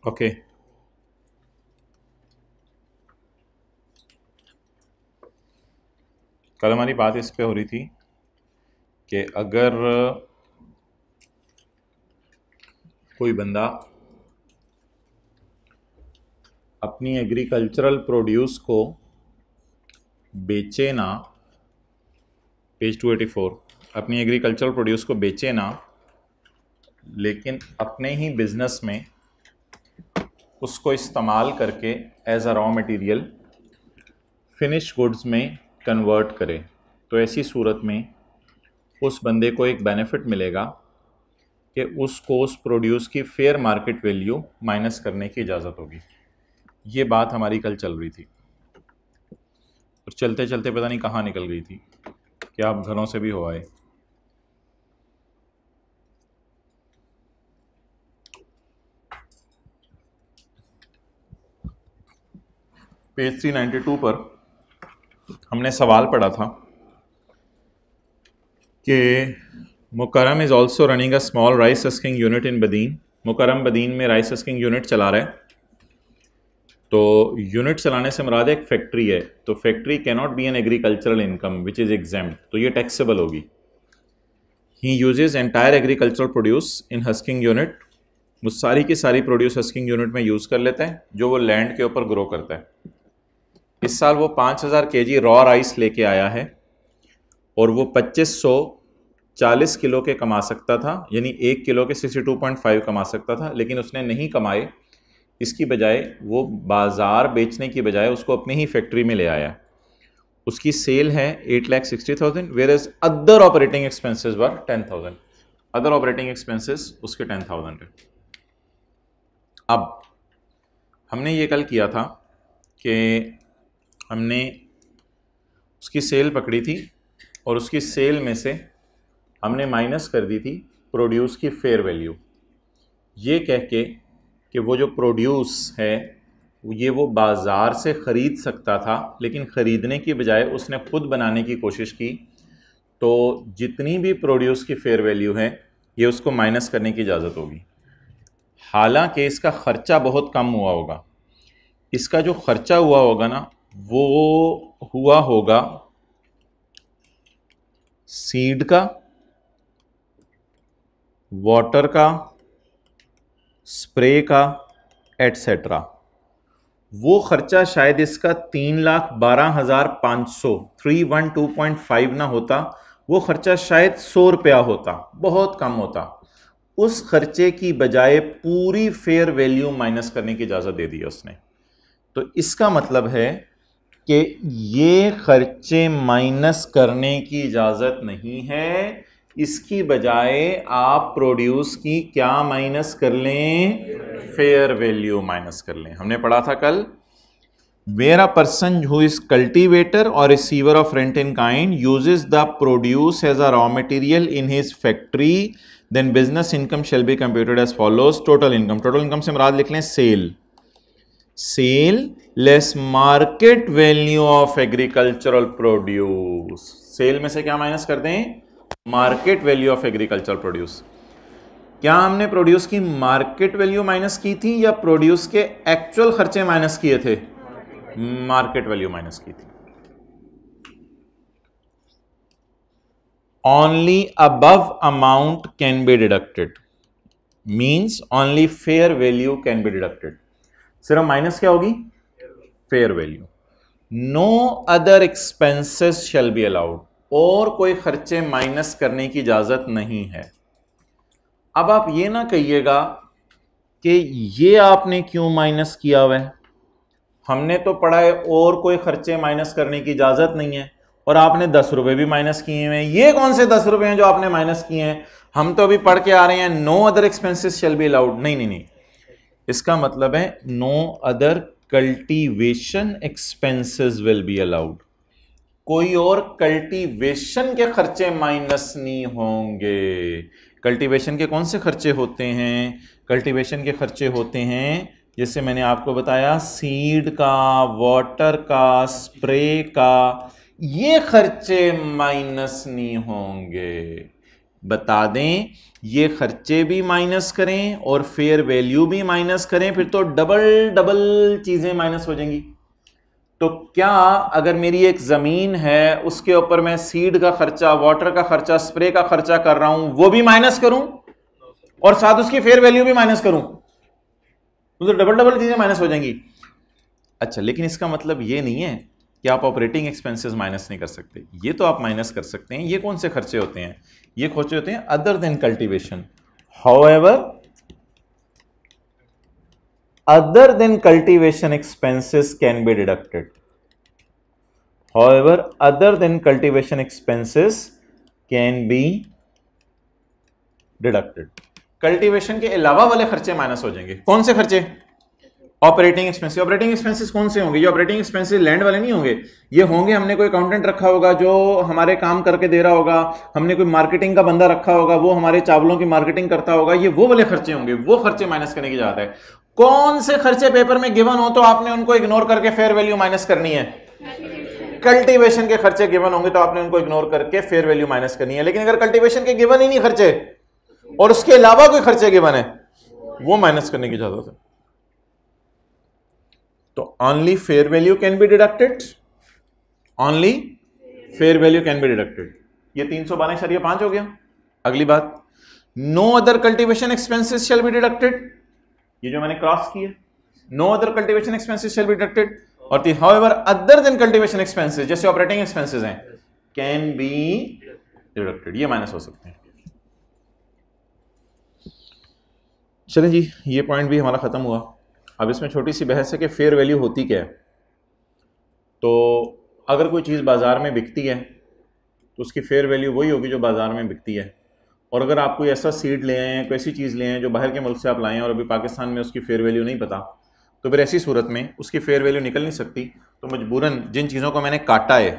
Okay. कल हमारी बात इस पे हो रही थी कि अगर कोई बंदा अपनी एग्रीकल्चरल प्रोड्यूस को बेचे ना, पेज 284, अपनी एग्रीकल्चरल प्रोड्यूस को बेचे ना, लेकिन अपने ही बिजनेस में उसको इस्तेमाल करके as a raw material finish goods में कन्वर्ट करे, तो ऐसी सूरत में उस बंदे को एक बेनिफिट मिलेगा कि उसको उस प्रोड्यूस की फेयर मार्केट वैल्यू माइनस करने की इजाज़त होगी। ये बात हमारी कल चल रही थी और चलते चलते पता नहीं कहाँ निकल गई थी कि आप घरों से भी हो आए। पेज 392 पर हमने सवाल पढ़ा था कि Mukarram is also running a small rice husking unit in Badin. Mukarram Badin में राइस हस्किंग यूनिट चला रहा है। तो यूनिट चलाने से मुराद एक फैक्ट्री है, तो factory can not be an agricultural income which is exempt, तो ये टैक्सेबल होगी। He uses entire agricultural produce in husking unit, वो सारी की सारी प्रोड्यूस हस्किंग यूनिट में यूज़ कर लेते हैं जो वो लैंड के ऊपर ग्रो करता है। इस साल वो 5000 kg रॉ राइस लेके आया है और वो 2540 किलो के कमा सकता था, यानी 1 किलो के 62.5 कमा सकता था, लेकिन उसने नहीं कमाए। इसकी बजाय वो बाज़ार बेचने की बजाय उसको अपनी ही फैक्ट्री में ले आया। उसकी सेल है 8,60,000, whereas other operating expenses were 10,000। Other operating expenses उसके 10,000 है। अब हमने ये कल किया था कि हमने उसकी सेल पकड़ी थी और उसकी सेल में से हमने माइनस कर दी थी प्रोड्यूस की फेयर वैल्यू, ये कह के कि वो जो प्रोड्यूस है ये वो बाज़ार से ख़रीद सकता था, लेकिन ख़रीदने की बजाय उसने खुद बनाने की कोशिश की, तो जितनी भी प्रोड्यूस की फेयर वैल्यू है ये उसको माइनस करने की इजाज़त होगी। हालांकि इसका ख़र्चा बहुत कम हुआ होगा। इसका जो ख़र्चा हुआ होगा ना, वो हुआ होगा सीड का, वाटर का, स्प्रे का, एटसेट्रा। वो खर्चा शायद इसका 3,12,500 312.5 ना होता, वो खर्चा शायद 100 रुपया होता, बहुत कम होता। उस खर्चे की बजाय पूरी फेयर वैल्यू माइनस करने की इजाज़त दे दी है उसने। तो इसका मतलब है कि ये खर्चे माइनस करने की इजाज़त नहीं है, इसकी बजाय आप प्रोड्यूस की क्या माइनस कर लें, फेयर वैल्यू माइनस कर लें। हमने पढ़ा था कल, where a person who is cultivator और receiver of rent in kind uses the produce as a raw material in his factory, then business income shall be computed as follows. Total income, total income से मुराद लिख लें sale, sale less market value of agricultural produce. Sale में से क्या minus कर दें, market value of agricultural produce. क्या हमने प्रोड्यूस की मार्केट वैल्यू माइनस की थी या प्रोड्यूस के एक्चुअल खर्चे माइनस किए थे, मार्केट वैल्यू माइनस की थी। Only above amount can be deducted, means only fair value can be deducted. सिर्फ माइनस क्या होगी, fair value. No other expenses shall be allowed, और कोई खर्चे माइनस करने की इजाजत नहीं है। अब आप ये ना कहिएगा कि ये आपने क्यों माइनस किया हुआ है, हमने तो पढ़ा है और कोई खर्चे माइनस करने की इजाजत नहीं है, और आपने 10 रुपए भी माइनस किए हैं। ये कौन से 10 रुपए हैं जो आपने माइनस किए हैं, हम तो अभी पढ़ के आ रहे हैं no other expenses shall be allowed. नहीं नहीं नहीं, इसका मतलब है no other cultivation expenses will be allowed. कोई और कल्टीवेशन के खर्चे माइनस नहीं होंगे। कल्टीवेशन के कौन से खर्चे होते हैं, कल्टीवेशन के खर्चे होते हैं जैसे मैंने आपको बताया सीड का, वाटर का, स्प्रे का, ये खर्चे माइनस नहीं होंगे। बता दें, ये खर्चे भी माइनस करें और फेयर वैल्यू भी माइनस करें, फिर तो डबल डबल चीजें माइनस हो जाएंगी। तो क्या अगर मेरी एक जमीन है, उसके ऊपर मैं सीड का खर्चा, वाटर का खर्चा, स्प्रे का खर्चा कर रहा हूं, वो भी माइनस करूं और साथ उसकी फेयर वैल्यू भी माइनस करूं, तो डबल डबल चीजें माइनस हो जाएंगी। अच्छा, लेकिन इसका मतलब ये नहीं है कि आप ऑपरेटिंग एक्सपेंसेस माइनस नहीं कर सकते, ये तो आप माइनस कर सकते हैं। ये कौन से खर्चे होते हैं? ये खर्चे होते हैं other than cultivation. However, other than cultivation expenses can be deducted. However, other than cultivation expenses can be deducted. Cultivation के अलावा वाले खर्चे माइनस हो जाएंगे। कौन से खर्चे? Operating expenses. ऑपरेटिंग एक्सपेंसेस कौन से होंगे? ये ऑपरेटिंग एक्सपेंसेस लैंड वाले नहीं होंगे, ये होंगे हमने कोई अकाउंटेंट रखा होगा जो हमारे काम करके दे रहा होगा, हमने कोई मार्केटिंग का बंदा रखा होगा वो हमारे चावलों की मार्केटिंग करता होगा, ये वो वाले खर्चे होंगे, वो खर्चे माइनस करने की जरूरत है। कौन से खर्चे पेपर में गिवन हो तो आपने उनको इग्नोर करके फेयर वैल्यू माइनस करनी है? कल्टीवेशन के खर्चे गिवन होंगे तो आपने उनको इग्नोर करके फेयर वैल्यू माइनस करनी है। लेकिन अगर कल्टीवेशन के गिवन ही नहीं खर्चे और उसके अलावा कोई खर्चे गिवन है, वो माइनस करने की जरूरत है। तो only fair value can be deducted, only fair value can be deducted. ये 312.5 हो गया। अगली बात, no other cultivation expenses shall be deducted. ये जो मैंने क्रॉस किया, no other cultivation expenses shall be deducted. और however other than cultivation expenses, जैसे ऑपरेटिंग एक्सपेंसेस हैं, कैन बी डिडक्टेड, ये माइनस हो सकते हैं। चलें जी, ये पॉइंट भी हमारा खत्म हुआ। अब इसमें छोटी सी बहस है कि फेयर वैल्यू होती क्या है। तो अगर कोई चीज़ बाजार में बिकती है तो उसकी फेयर वैल्यू वही होगी जो बाजार में बिकती है। और अगर आप कोई ऐसा सीड ले आए हैं, कोई ऐसी चीज़ ले आए हैं जो बाहर के मुल्क से आप लाए हैं और अभी पाकिस्तान में उसकी फेयर वैल्यू नहीं पता, तो फिर ऐसी सूरत में उसकी फेयर वैल्यू निकल नहीं सकती। तो मजबूरन जिन चीज़ों को मैंने काटा है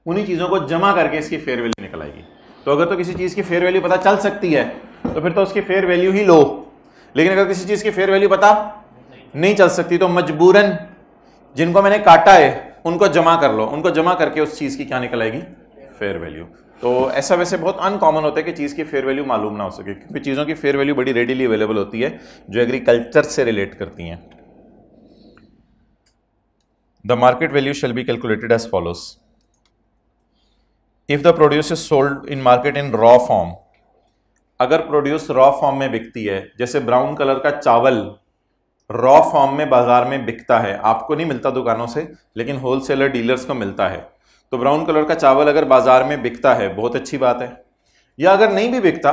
उन्हीं चीज़ों को जमा करके इसकी फेयर वैल्यू निकल आएगी। तो अगर तो किसी चीज़ की फेयर वैल्यू पता चल सकती है तो फिर तो उसकी फेयर वैल्यू ही लो, लेकिन अगर किसी चीज़ की फेयर वैल्यू पता नहीं चल सकती तो मजबूरन जिनको मैंने काटा है उनको जमा कर लो, उनको जमा करके उस चीज़ की क्या निकल आएगी? Fair value. तो ऐसा वैसे बहुत अनकॉमन होता है कि चीज़ की फेयर वैल्यू मालूम ना हो सके, क्योंकि चीज़ों की फेयर वैल्यू बड़ी रेडीली अवेलेबल होती है जो एग्रीकल्चर से रिलेट करती हैं। The market value shall be calculated as follows. If the produce is sold in market in raw form, अगर प्रोड्यूस रॉ फॉर्म में बिकती है, जैसे ब्राउन कलर का चावल रॉ फॉर्म में बाजार में बिकता है, आपको नहीं मिलता दुकानों से लेकिन होलसेलर डीलर्स को मिलता है, तो ब्राउन कलर का चावल अगर बाजार में बिकता है बहुत अच्छी बात है। या अगर नहीं भी बिकता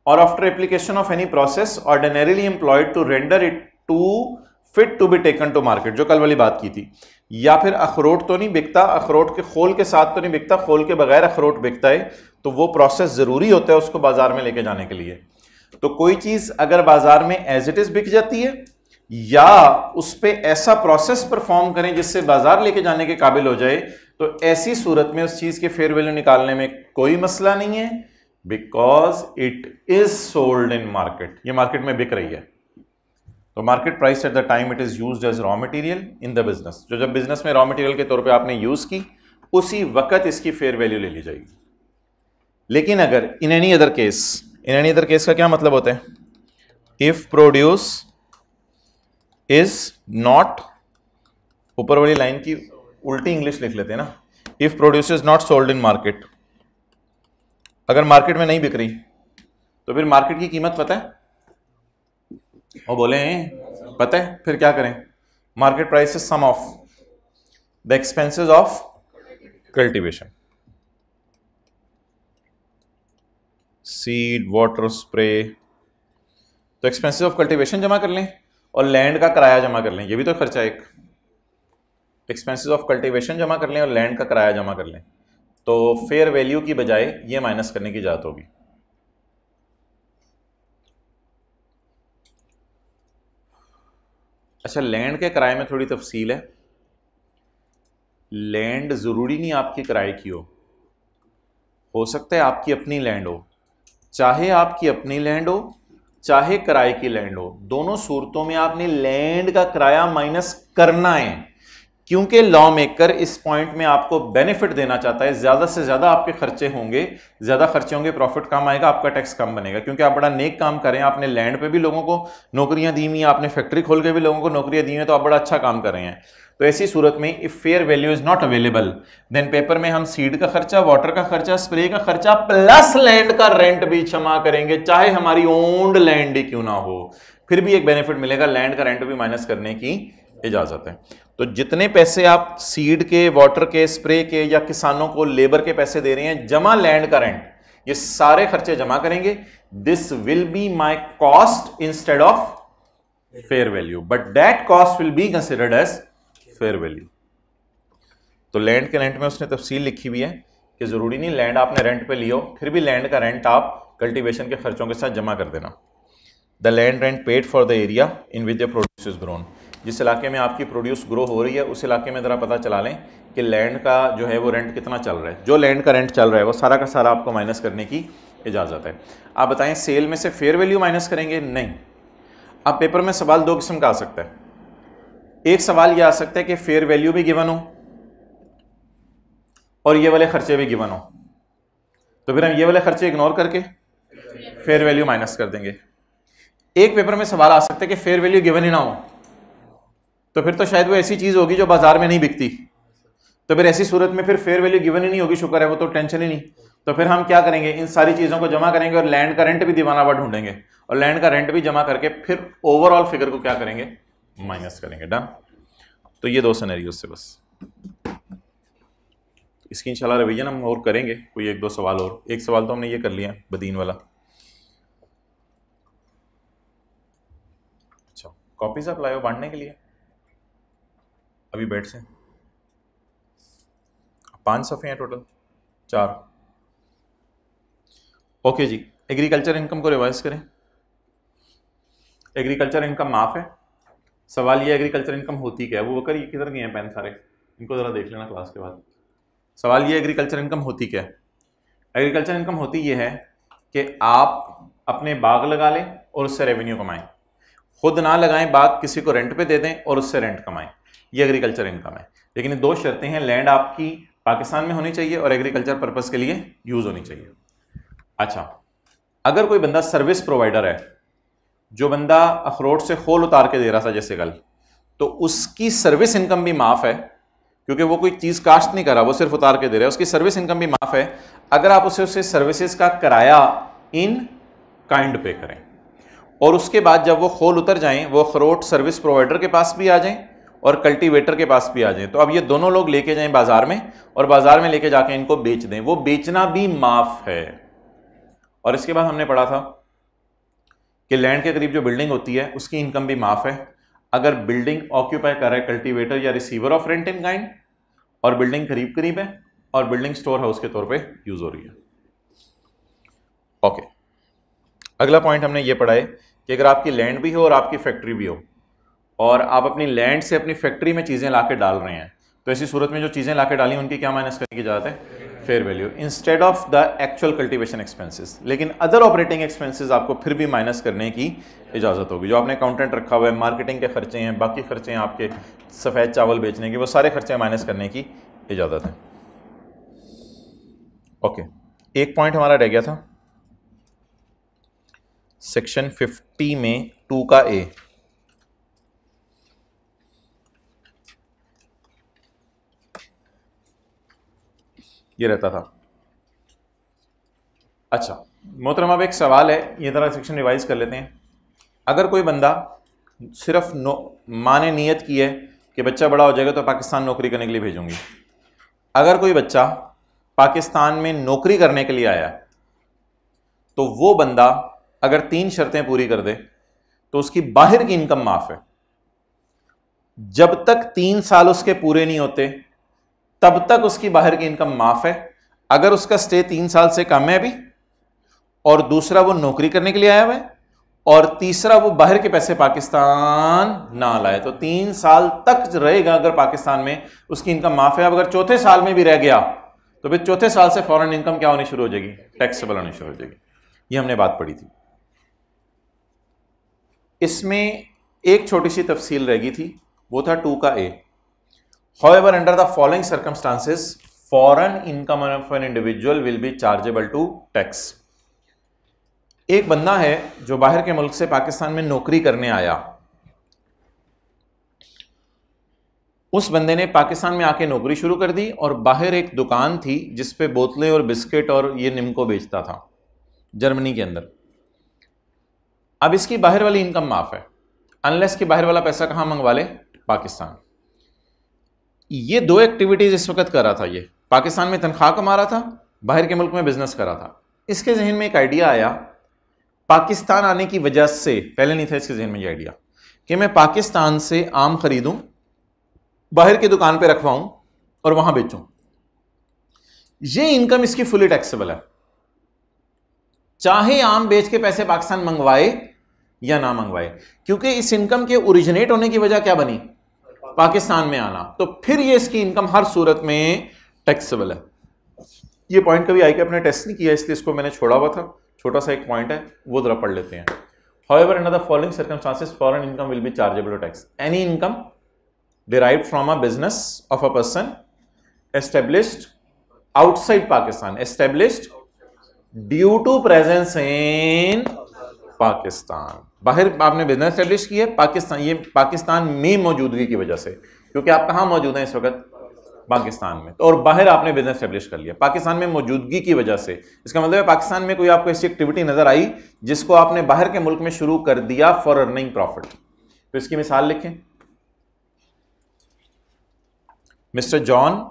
और after application of any process ordinarily employed to render it to fit to be taken to market, जो कल वाली बात की थी। या फिर अखरोट तो नहीं बिकता, अखरोट के खोल के साथ तो नहीं बिकता, खोल के बगैर अखरोट बिकता है, तो वो प्रोसेस जरूरी होता है उसको बाजार में लेके जाने के लिए। तो कोई चीज अगर बाजार में एज इट इज बिक जाती है या उस पे ऐसा प्रोसेस परफॉर्म करें जिससे बाजार लेके जाने के काबिल हो जाए, तो ऐसी सूरत में उस चीज के फेयर वैल्यू निकालने में कोई मसला नहीं है, because it is sold in market, ये मार्केट में बिक रही है। तो market price at the time it is used as raw material in the business, जो जब बिजनेस में रॉ मटेरियल के तौर पे आपने यूज की उसी वक्त इसकी फेयर वैल्यू ले ली जाएगी। लेकिन अगर in any other case, in any other case का क्या मतलब होता है? इफ प्रोड्यूस इज नॉट, ऊपर वाली लाइन की उल्टी इंग्लिश लिख लेते हैं ना, if produce is not sold in market, अगर मार्केट में नहीं बिक रही तो फिर मार्केट की कीमत पता है? और बोले पता है, फिर क्या करें? Market price is sum of the expenses of cultivation, seed, water, spray. तो एक्सपेंसेस ऑफ कल्टीवेशन जमा कर लें और लैंड का किराया जमा कर लें, ये भी तो खर्चा एक। एक्सपेंसेस ऑफ कल्टीवेशन जमा कर लें और लैंड का किराया जमा कर लें, तो फेयर वैल्यू की बजाय ये माइनस करने की जरूरत होगी। अच्छा, लैंड के किराए में थोड़ी तफसील है। लैंड जरूरी नहीं आपकी किराए की हो सकता है आपकी अपनी लैंड हो, चाहे आपकी अपनी लैंड हो चाहे किराए की लैंड हो, दोनों सूरतों में आपने लैंड का किराया माइनस करना है, क्योंकि लॉ मेकर इस पॉइंट में आपको बेनिफिट देना चाहता है, ज्यादा से ज्यादा आपके खर्चे होंगे, ज्यादा खर्चे होंगे, प्रॉफिट कम आएगा, आपका टैक्स कम बनेगा, क्योंकि आप बड़ा नेक काम करें, आपने लैंड पे भी लोगों को नौकरियां दी हुई हैं, आपने फैक्ट्री खोल के भी लोगों को नौकरियां दी हैं, तो आप बड़ा अच्छा काम कर रहे हैं। तो ऐसी सूरत में if fair value is not available then paper में हम सीड का खर्चा, वाटर का खर्चा, स्प्रे का खर्चा प्लस लैंड का रेंट भी जमा करेंगे, चाहे हमारी ओन्ड लैंड ही क्यों ना हो, फिर भी एक बेनिफिट मिलेगा, लैंड का रेंट भी माइनस करने की इजाजत है। तो जितने पैसे आप सीड के, वाटर के, स्प्रे के या किसानों को लेबर के पैसे दे रहे हैं जमा लैंड का रेंट, ये सारे खर्चे जमा करेंगे। This will be my cost instead of fair value, but that cost will be considered as fair value. तो लैंड के रेंट में उसने तफसील लिखी हुई है कि जरूरी नहीं लैंड आपने रेंट पे लियो, फिर भी लैंड का रेंट आप कल्टीवेशन के खर्चों के साथ जमा कर देना। The land rent paid for the area in which the produce is grown, जिस इलाके में आपकी प्रोड्यूस ग्रो हो रही है उस इलाके में ज़रा पता चला लें कि लैंड का जो है वो रेंट कितना चल रहा है। जो लैंड का रेंट चल रहा है वो सारा का सारा आपको माइनस करने की इजाज़त है। आप बताएं सेल में से फेयर वैल्यू माइनस करेंगे? नहीं। अब पेपर में सवाल दो किस्म का आ सकता है। एक सवाल यह आ सकता है कि फेयर वैल्यू भी गिवन हो और ये वाले खर्चे भी गिवन हो, तो फिर हम ये वाले खर्चे इग्नोर करके फेयर वैल्यू माइनस कर देंगे। एक पेपर में सवाल आ सकता है कि फेयर वैल्यू गिवन ही ना हो, तो फिर तो शायद वो ऐसी चीज होगी जो बाजार में नहीं बिकती, तो फिर ऐसी सूरत में फिर फेयर वैल्यू गिवन ही नहीं होगी, शुक्र है वो तो टेंशन ही नहीं। तो फिर हम क्या करेंगे, इन सारी चीजों को जमा करेंगे और लैंड का रेंट भी दीवानावा ढूंढेंगे और लैंड का रेंट भी जमा करके फिर ओवरऑल फिगर को क्या करेंगे, माइनस करेंगे। डन। तो ये दो सिनेरियो से बस, इसकी इंशाल्लाह रिवीजन हम और करेंगे, कोई एक दो सवाल और। एक सवाल तो हमने ये कर लिया बदीन वाला। अच्छा, कॉपीज आप लाए हो बांटने के लिए? अभी बैठ से 5 सफ़े हैं टोटल, 4। ओके जी, एग्रीकल्चर इनकम को रिवाइज करें। एग्रीकल्चर इनकम माफ है। सवाल ये एग्रीकल्चर इनकम होती क्या है? वो बकर ये किधर गए हैं पेन सारे, इनको ज़रा देख लेना क्लास के बाद। सवाल ये एग्रीकल्चर इनकम होती क्या है? एग्रीकल्चर इनकम होती ये है कि आप अपने बाग लगा लें और उससे रेवेन्यू कमाएं, खुद ना लगाएं बाग, किसी को रेंट पे दे दें और उससे रेंट कमाएं, ये एग्रीकल्चर इनकम है। लेकिन दो शर्तें हैं, लैंड आपकी पाकिस्तान में होनी चाहिए और एग्रीकल्चर पर्पस के लिए यूज होनी चाहिए। अच्छा, अगर कोई बंदा सर्विस प्रोवाइडर है, जो बंदा अखरोट से खोल उतार के दे रहा था जैसे कल, तो उसकी सर्विस इनकम भी माफ है, क्योंकि वो कोई चीज कास्ट नहीं कर रहा, वो सिर्फ उतार के दे रहा है, उसकी सर्विस इनकम भी माफ है अगर आप उसे सर्विसेज का किराया इन काइंड पे करें। और उसके बाद जब वो खोल उतर जाएं, वो अखरोट सर्विस प्रोवाइडर के पास भी आ जाएं और कल्टीवेटर के पास भी आ जाएं, तो अब ये दोनों लोग लेके जाएं बाजार में और बाजार में लेके जाके इनको बेच दें, वो बेचना भी माफ है। और इसके बाद हमने पढ़ा था कि लैंड के करीब जो बिल्डिंग होती है उसकी इनकम भी माफ है, अगर बिल्डिंग ऑक्यूपाई कर रहा है कल्टीवेटर या receiver of rent in kind और बिल्डिंग करीब करीब है और बिल्डिंग स्टोर हाउस के तौर पे यूज हो रही है। ओके, अगला पॉइंट हमने ये पढ़ा है कि अगर आपकी लैंड भी हो और आपकी फैक्ट्री भी हो और आप अपनी लैंड से अपनी फैक्ट्री में चीज़ें ला के डाल रहे हैं, तो ऐसी सूरत में जो चीज़ें ला के डाली उनकी क्या माइनस करने की इजाज़त है? Fair value instead of the actual cultivation expenses. लेकिन अदर ऑपरेटिंग एक्सपेंसेस आपको फिर भी माइनस करने की इजाज़त होगी। जो आपने अकाउंटेंट रखा हुआ है, मार्केटिंग के खर्चे हैं, बाकी खर्चे हैं आपके सफ़ेद चावल बेचने के, वो सारे खर्चे माइनस करने की इजाज़त है। ओके, एक पॉइंट हमारा रह गया था सेक्शन 50 में 2 का ए। ये रहता था। अच्छा मोहतरम, अब एक सवाल है, ये तरह सेक्शन रिवाइज कर लेते हैं। अगर कोई बंदा सिर्फ माँ ने नियत की है कि बच्चा बड़ा हो जाएगा तो पाकिस्तान नौकरी करने के लिए भेजूंगी, अगर कोई बच्चा पाकिस्तान में नौकरी करने के लिए आया तो वो बंदा अगर 3 शर्तें पूरी कर दे तो उसकी बाहर की इनकम माफ है। जब तक 3 साल उसके पूरे नहीं होते तब तक उसकी बाहर की इनकम माफ है। अगर उसका स्टे 3 साल से कम है अभी, और दूसरा वो नौकरी करने के लिए आया हुआ है, और तीसरा वो बाहर के पैसे पाकिस्तान ना लाए, तो 3 साल तक रहेगा अगर पाकिस्तान में, उसकी इनकम माफ है। अब अगर चौथे साल में भी रह गया तो फिर चौथे साल से फॉरेन इनकम क्या होनी शुरू हो जाएगी? टैक्सेबल होनी शुरू हो जाएगी। ये हमने बात पढ़ी थी। इसमें एक छोटी सी तफसील रह गई थी, वो था 2 का ए। However, under the following circumstances, foreign income of an individual will be chargeable to tax. एक बंदा है जो बाहर के मुल्क से पाकिस्तान में नौकरी करने आया, उस बंदे ने पाकिस्तान में आके नौकरी शुरू कर दी और बाहर एक दुकान थी जिस पे बोतलें और बिस्किट और ये निम्को बेचता था जर्मनी के अंदर। अब इसकी बाहर वाली इनकम माफ है, अनलेस कि बाहर वाला पैसा कहां मंगवा ले, पाकिस्तान। ये दो एक्टिविटीज इस वक्त कर रहा था, ये पाकिस्तान में तनख्वाह कमा रहा था, बाहर के मुल्क में बिजनेस कर रहा था। इसके जहन में एक आइडिया आया, पाकिस्तान आने की वजह से, पहले नहीं था इसके जहन में ये आइडिया कि मैं पाकिस्तान से आम खरीदूं, बाहर की दुकान पे रखवाऊं और वहां बेचूं। ये इनकम इसकी फुली टैक्सेबल है, चाहे आम बेच के पैसे पाकिस्तान मंगवाए या ना मंगवाए, क्योंकि इस इनकम के ओरिजिनेट होने की वजह क्या बनी, पाकिस्तान में आना। तो फिर ये इसकी इनकम हर सूरत में टैक्सेबल है। ये पॉइंट कभी आई के अपने टेस्ट नहीं किया, इसलिए इसको मैंने छोड़ा हुआ था, छोटा सा एक पॉइंट है, वो जरा पढ़ लेते हैं। However, under the following circumstances, foreign income will be chargeable to tax. Any income derived from a business of a person established outside Pakistan, established due to presence in Pakistan. बाहर आपने business establish की है पाकिस्तान, ये पाकिस्तान में मौजूदगी की वजह से, क्योंकि आप कहां मौजूद हैं इस वक्त, पाकिस्तान में, और बाहर आपने बिजनेस एस्टेब्लिश कर लिया पाकिस्तान में मौजूदगी की वजह से। इसका मतलब है पाकिस्तान में कोई आपको ऐसी एक्टिविटी नजर आई जिसको आपने बाहर के मुल्क में शुरू कर दिया फॉर अर्निंग प्रॉफिट। तो इसकी मिसाल लिखें, mister John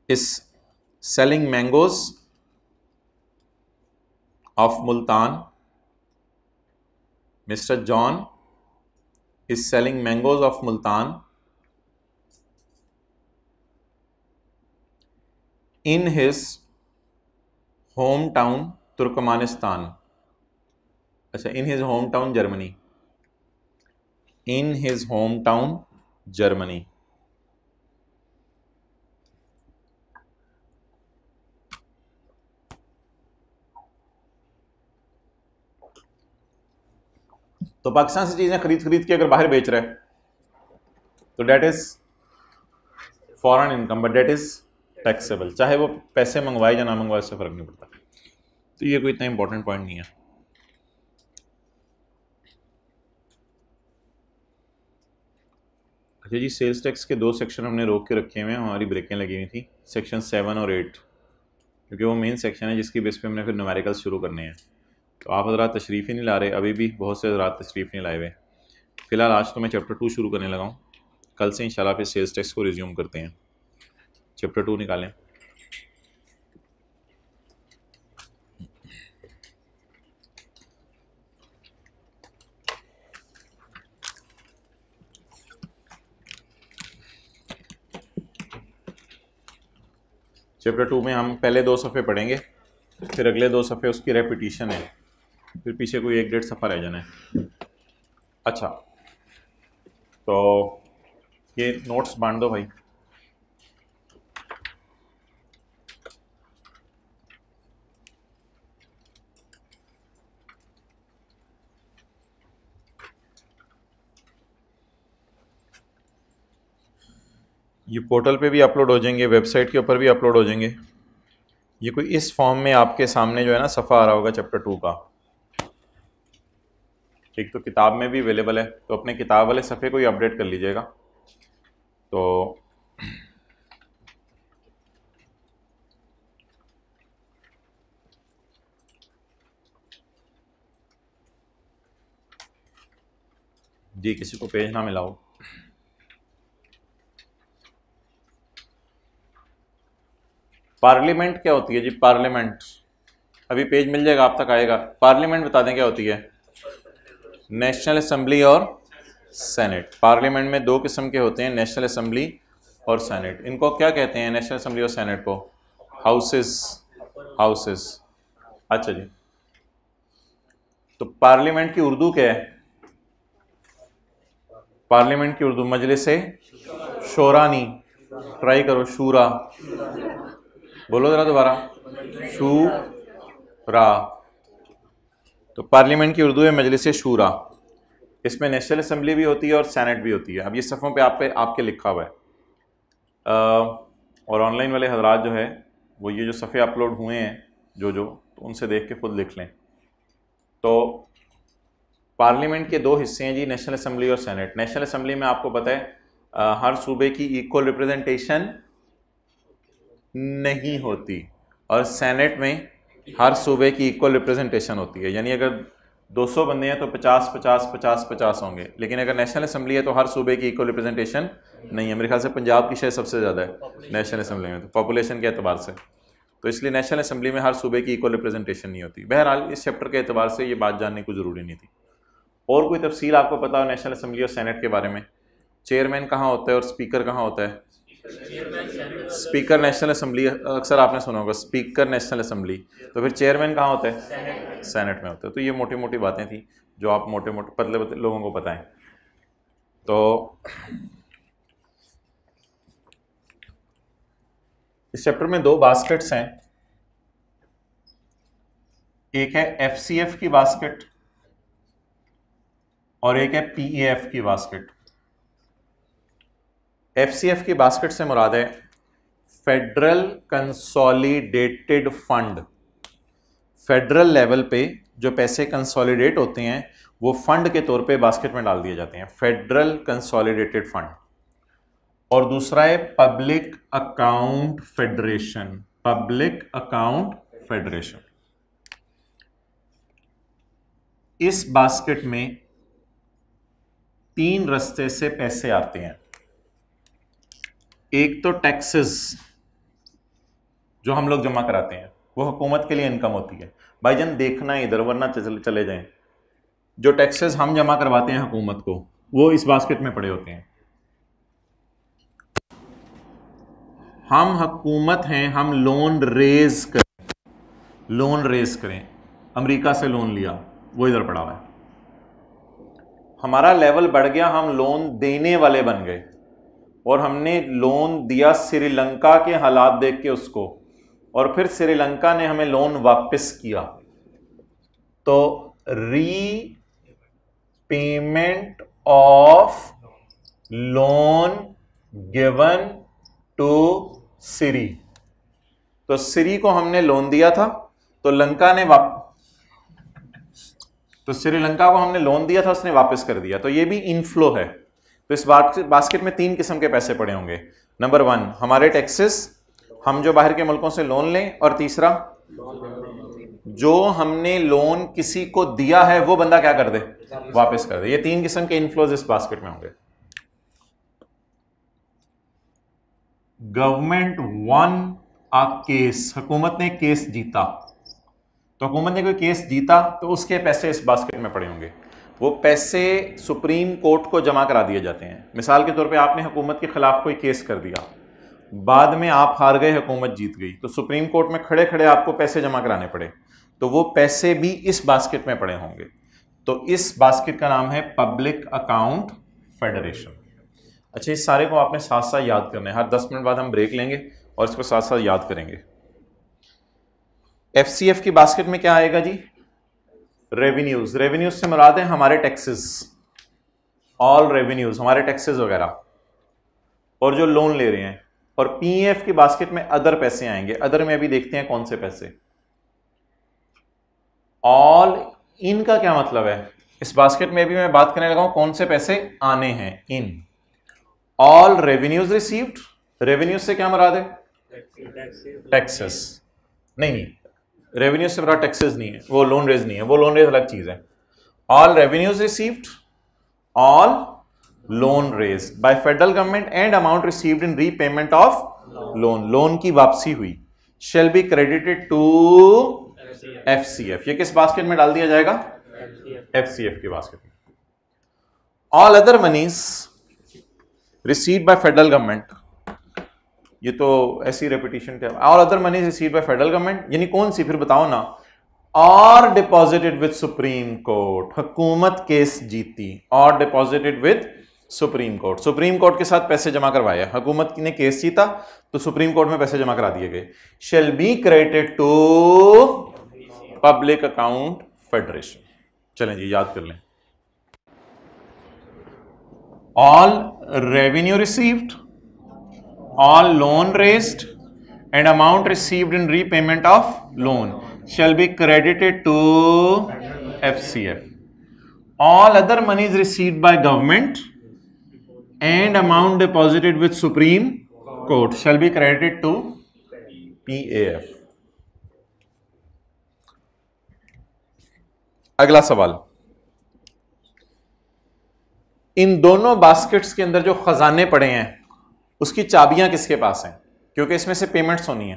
is selling mangoes of Multan. Mr. John is selling mangoes of Multan in his hometown Turkmenistan. अच्छा, in his hometown Germany. In his hometown Germany. तो पाकिस्तान से चीजें खरीद के अगर बाहर बेच रहे हैं तो that is foreign income, but that is taxable, चाहे वो पैसे मंगवाए या ना मंगवाए, इससे फर्क नहीं पड़ता। तो ये कोई इतना इंपॉर्टेंट पॉइंट नहीं है। अच्छा जी, सेल्स टैक्स के दो सेक्शन हमने रोक के रखे हुए हैं, हमारी ब्रेकें लगी हुई थी, सेक्शन 7 और 8, क्योंकि वो मेन सेक्शन है जिसकी बेस पे हमने फिर न्यूमेरिकल्स शुरू करने हैं। तो आप हज़रात तशरीफ़ ही नहीं ला रहे, अभी भी बहुत से हज़रात तशरीफ़ नहीं लाए हुए। फ़िलहाल आज तो मैं चैप्टर 2 शुरू करने लगा हूँ, कल से इंशाल्लाह फिर सेल्स टैक्स को रिज्यूम करते हैं। चैप्टर 2 निकालें। चैप्टर 2 में हम पहले 2 सफ़े पढ़ेंगे, फिर अगले 2 सफ़े उसकी रेपिटिशन है, फिर पीछे कोई 1-1.5 सफ़ा रह जाना है। अच्छा, तो ये नोट्स बांट दो भाई। ये पोर्टल पे भी अपलोड हो जाएंगे, वेबसाइट के ऊपर भी अपलोड हो जाएंगे। ये कोई इस फॉर्म में आपके सामने जो है ना सफ़ा आ रहा होगा चैप्टर 2 का, ठीक। तो किताब में भी अवेलेबल है, तो अपने किताब वाले सफ़े को ही अपडेट कर लीजिएगा। तो जी, किसी को पेज ना मिलाओ। पार्लियामेंट क्या होती है जी? पार्लियामेंट अभी पेज मिल जाएगा, आप तक आएगा। पार्लियामेंट बता दें क्या होती है? नेशनल असेंबली और सेनेट। पार्लियामेंट में 2 किस्म के होते हैं, नेशनल असेंबली और सेनेट। इनको क्या कहते हैं, नेशनल असेंबली और सेनेट को? हाउसेस। अच्छा जी, तो पार्लियामेंट की उर्दू क्या है? पार्लियामेंट की उर्दू मजलिसे शोरा नहीं, ट्राई करो, शूरा बोलो जरा दोबारा, शूरा। तो पार्लियामेंट की उर्दू है मजलिस शूरा। इसमें नेशनल असेंबली भी होती है और सेनेट भी होती है। अब ये सफ़ों पे आपके लिखा हुआ है, और ऑनलाइन वाले हजरात जो है वो ये जो सफ़े अपलोड हुए हैं तो उनसे देख के खुद लिख लें। तो पार्लियामेंट के 2 हिस्से हैं जी, नेशनल असेंबली और सेनेट। नेशनल असेंबली में आपको पता है हर सूबे की इक्वल रिप्रेजेंटेशन नहीं होती, और सेनेट में हर सूबे की इक्वल रिप्रेजेंटेशन होती है। यानी अगर 200 बंदे हैं तो 50 50 50 50 होंगे, लेकिन अगर नेशनल असेंबली है तो हर सूबे की इक्वल रिप्रेजेंटेशन नहीं है। मेरे ख्याल से पंजाब की शायद सबसे ज़्यादा है नेशनल असेंबली में, तो पॉपुलेशन के अतबार से, तो इसलिए नेशनल असेंबली में हर सूबे की इक्वल रिप्रेजेंटेशन नहीं होती। बहरहाल इस चैप्टर के अतबार से ये बात जानने की ज़रूरी नहीं थी। और कोई तफसील आपको पता हो नेशनल असेंबली और सेनेट के बारे में? चेयरमैन कहाँ होता है और स्पीकर कहाँ होता है? स्पीकर नेशनल असेंबली, अक्सर आपने सुना होगा स्पीकर नेशनल असेंबली, तो फिर चेयरमैन कहाँ होता है? सेनेट में होता है। तो ये मोटी मोटी बातें थी जो आप मोटे मोटे पतले पतले लोगों को बताएं। तो इस चैप्टर में 2 बास्केट्स हैं, एक है एफसीएफ की बास्केट और एक है पीएएफ की बास्केट। एफसीएफ की बास्केट से मुराद है federal consolidated fund. Federal level पे जो पैसे कंसोलिडेट होते हैं वो फंड के तौर पे बास्केट में डाल दिए जाते हैं, फेडरल कंसोलिडेटेड फंड। और दूसरा है public account federation, public account federation. इस बास्केट में 3 रास्ते से पैसे आते हैं। एक तो टैक्सेस जो हम लोग जमा कराते हैं, वो हुकूमत के लिए इनकम होती है। भाईजान देखना है इधर, वरना चले जाएं। जो टैक्सेस हम जमा करवाते हैं हुकूमत को, वो इस बास्केट में पड़े होते हैं। हम हुकूमत हैं, हम लोन रेज करें, अमेरिका से लोन लिया, वो इधर पड़ा हुआ है। हमारा लेवल बढ़ गया, हम लोन देने वाले बन गए, और हमने लोन दिया श्रीलंका के हालात देख के उसको, और फिर श्रीलंका ने हमें लोन वापस किया। तो repayment of loan given to सिरी। तो सिरी को हमने लोन दिया था, तो श्रीलंका को हमने लोन दिया था, उसने वापस कर दिया, तो ये भी इनफ्लो है। तो इस बास्केट में 3 किस्म के पैसे पड़े होंगे। नंबर 1 हमारे टैक्सेस, हम जो बाहर के मुल्कों से लोन लें, और तीसरा जो हमने लोन किसी को दिया है वो बंदा क्या कर दे? वापस कर दे। ये 3 किस्म के इनफ्लोज इस बास्केट में होंगे। गवर्नमेंट वन अ केस, हुकूमत ने केस जीता, तो हुकूमत ने कोई केस जीता तो उसके पैसे इस बास्केट में पड़े होंगे। वो पैसे सुप्रीम कोर्ट को जमा करा दिए जाते हैं। मिसाल के तौर पे आपने हुकूमत के खिलाफ कोई केस कर दिया, बाद में आप हार गए, हुकूमत जीत गई, तो सुप्रीम कोर्ट में खड़े खड़े आपको पैसे जमा कराने पड़े, तो वो पैसे भी इस बास्केट में पड़े होंगे। तो इस बास्केट का नाम है पब्लिक अकाउंट फेडरेशन। अच्छा, इस सारे को आपने साथ साथ याद करना है। हर 10 मिनट बाद हम ब्रेक लेंगे और इसको साथ साथ याद करेंगे। एफसीएफ की बास्केट में क्या आएगा जी? रेवेन्यूज। रेवेन्यूज से मुराद है हमारे टैक्सेस, ऑल रेवेन्यूज, हमारे टैक्सेस वगैरह, और जो लोन ले रहे हैं। और पीएफ की बास्केट में अदर पैसे आएंगे। अदर में अभी देखते हैं कौन से पैसे। ऑल इन का क्या मतलब है? इस बास्केट में अभी मैं बात करने लगा हूं कौन से पैसे आने हैं। In all revenues received, revenues से क्या मुराद है? टैक्सेस। नहीं, रेवेन्यू से मुराद टैक्सेस नहीं है, वो लोन रेज नहीं है, वो लोन रेज अलग चीज है। All revenues received, all loan raised bye federal government and amount received in repayment of loan, loan की वापसी हुई, shell be credited to FCF. ये किस बास्केट में डाल दिया जाएगा? एफसीएफ की बास्केट में। All other monies received by federal government, ये तो ऐसी रेपिटेशन थे। All other money received by federal government, यानी कौन सी? फिर बताओ ना। और डिपॉजिटेड विद सुप्रीम कोर्ट, हुकूमत केस जीती और deposited with Supreme Court, Supreme Court के साथ पैसे जमा करवाया, हुकूमत ने केस जीता तो सुप्रीम कोर्ट में पैसे जमा करा दिए गए, shall be credited to public account federation. चलें जी, याद कर लें। all revenue received, all loan raised and amount received in repayment of loan shall be credited to FCF. All other monies received by government and amount deposited with Supreme Court shall be credited to PAF. अगला सवाल, इन दोनों baskets के अंदर जो खजाने पड़े हैं उसकी चाबियां किसके पास हैं? क्योंकि इसमें से पेमेंट्स होनी है,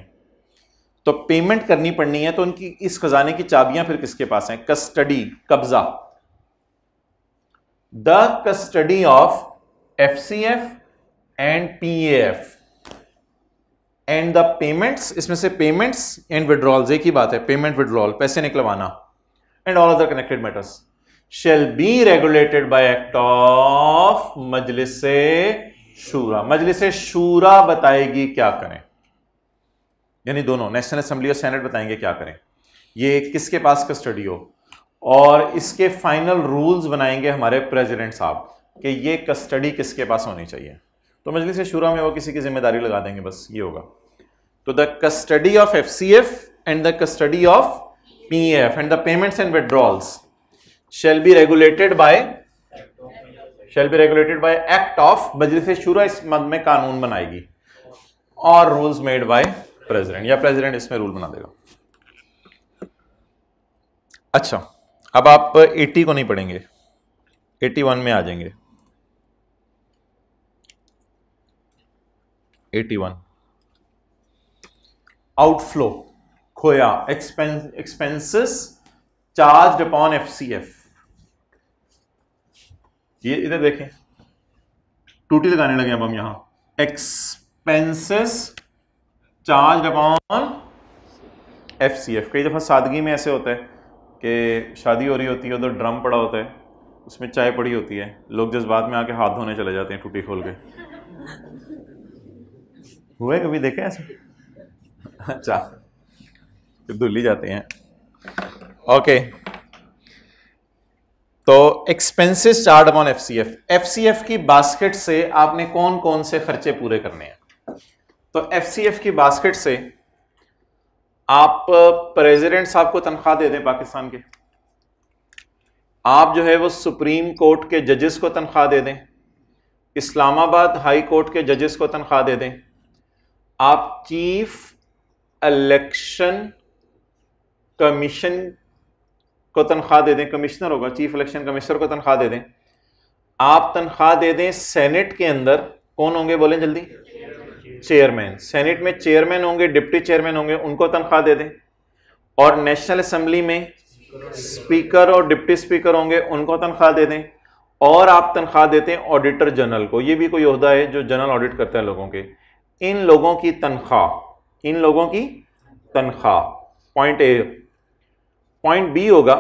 तो पेमेंट करनी पड़नी है, तो उनकी इस खजाने की चाबियां फिर किसके पास हैं? कस्टडी, कब्जा। The custody of FCF and PAF and the payments, इसमें से पेमेंट्स एंड विड्रॉल्स, एक ही बात है, पेमेंट विड्रॉल, पैसे निकलवाना, and all other connected matters shall be regulated by act of Majlise Shura. Majlise शूरा बताएगी क्या करें, यानी दोनों नेशनल असेंबली और सेनेट बताएंगे क्या करें, ये किसके पास कस्टडी हो, और इसके फाइनल रूल्स बनाएंगे हमारे प्रेसिडेंट साहब कि ये कस्टडी किसके पास होनी चाहिए। तो मजलिसे शूरा में वो किसी की जिम्मेदारी लगा देंगे, बस ये होगा। तो the custody of FCF and the custody of PAF and the payments and withdrawals shall be regulated by act of मजलिस शूरा, इस मद में कानून बनाएगी, और रूल्स मेड बाय प्रेसिडेंट, या प्रेसिडेंट इसमें रूल बना देगा। अच्छा, अब आप 80 को नहीं पढ़ेंगे, 81 में आ जाएंगे। 81 आउटफ्लो, खोया, एक्सपेंसेस चार्ज्ड अपॉन FCF। ये इधर देखें, टूटी लगाने लगे अब हम यहां, एक्सपेंसेस चार्ज अपॉन FCF। कई दफा सादगी में ऐसे होता है कि शादी हो रही होती है, उधर ड्रम पड़ा होता है, उसमें चाय पड़ी होती है, लोग जज्बात में आके हाथ धोने चले जाते हैं टूटी खोल के। हुआ है कभी, देखे ऐसे? अच्छा, फिर धुल ही जाते हैं। ओके, तो एक्सपेंसेस चार्ज अपॉन FCF की बास्केट से आपने कौन कौन से खर्चे पूरे करने हैं? तो FCF की बास्केट से आप प्रेसिडेंट साहब को तनख्वाह दे दें पाकिस्तान के, आप जो है वो सुप्रीम कोर्ट के जजेस को तनख्वाह दे दें, इस्लामाबाद हाई कोर्ट के जजेस को तनख्वाह दे दें, आप चीफ इलेक्शन कमीशन को तनख्वाह दे दें, कमिश्नर होगा, चीफ इलेक्शन कमिश्नर को तनख्वाह दे दें, आप तनख्वाह दे दें सेनेट के अंदर, कौन होंगे बोलें जल्दी? चेयरमैन। सेनेट में चेयरमैन होंगे, डिप्टी चेयरमैन होंगे, उनको तनख्वाह दे दें, और नेशनल असेंबली में स्पीकर और डिप्टी स्पीकर होंगे, उनको तनख्वाह दे दें, और आप तनख्वाह देते हैं ऑडिटर जनरल को, ये भी कोई ओहदा है जो जनरल ऑडिट करते हैं लोगों के, इन लोगों की तनख्वाह, पॉइंट ए। पॉइंट बी होगा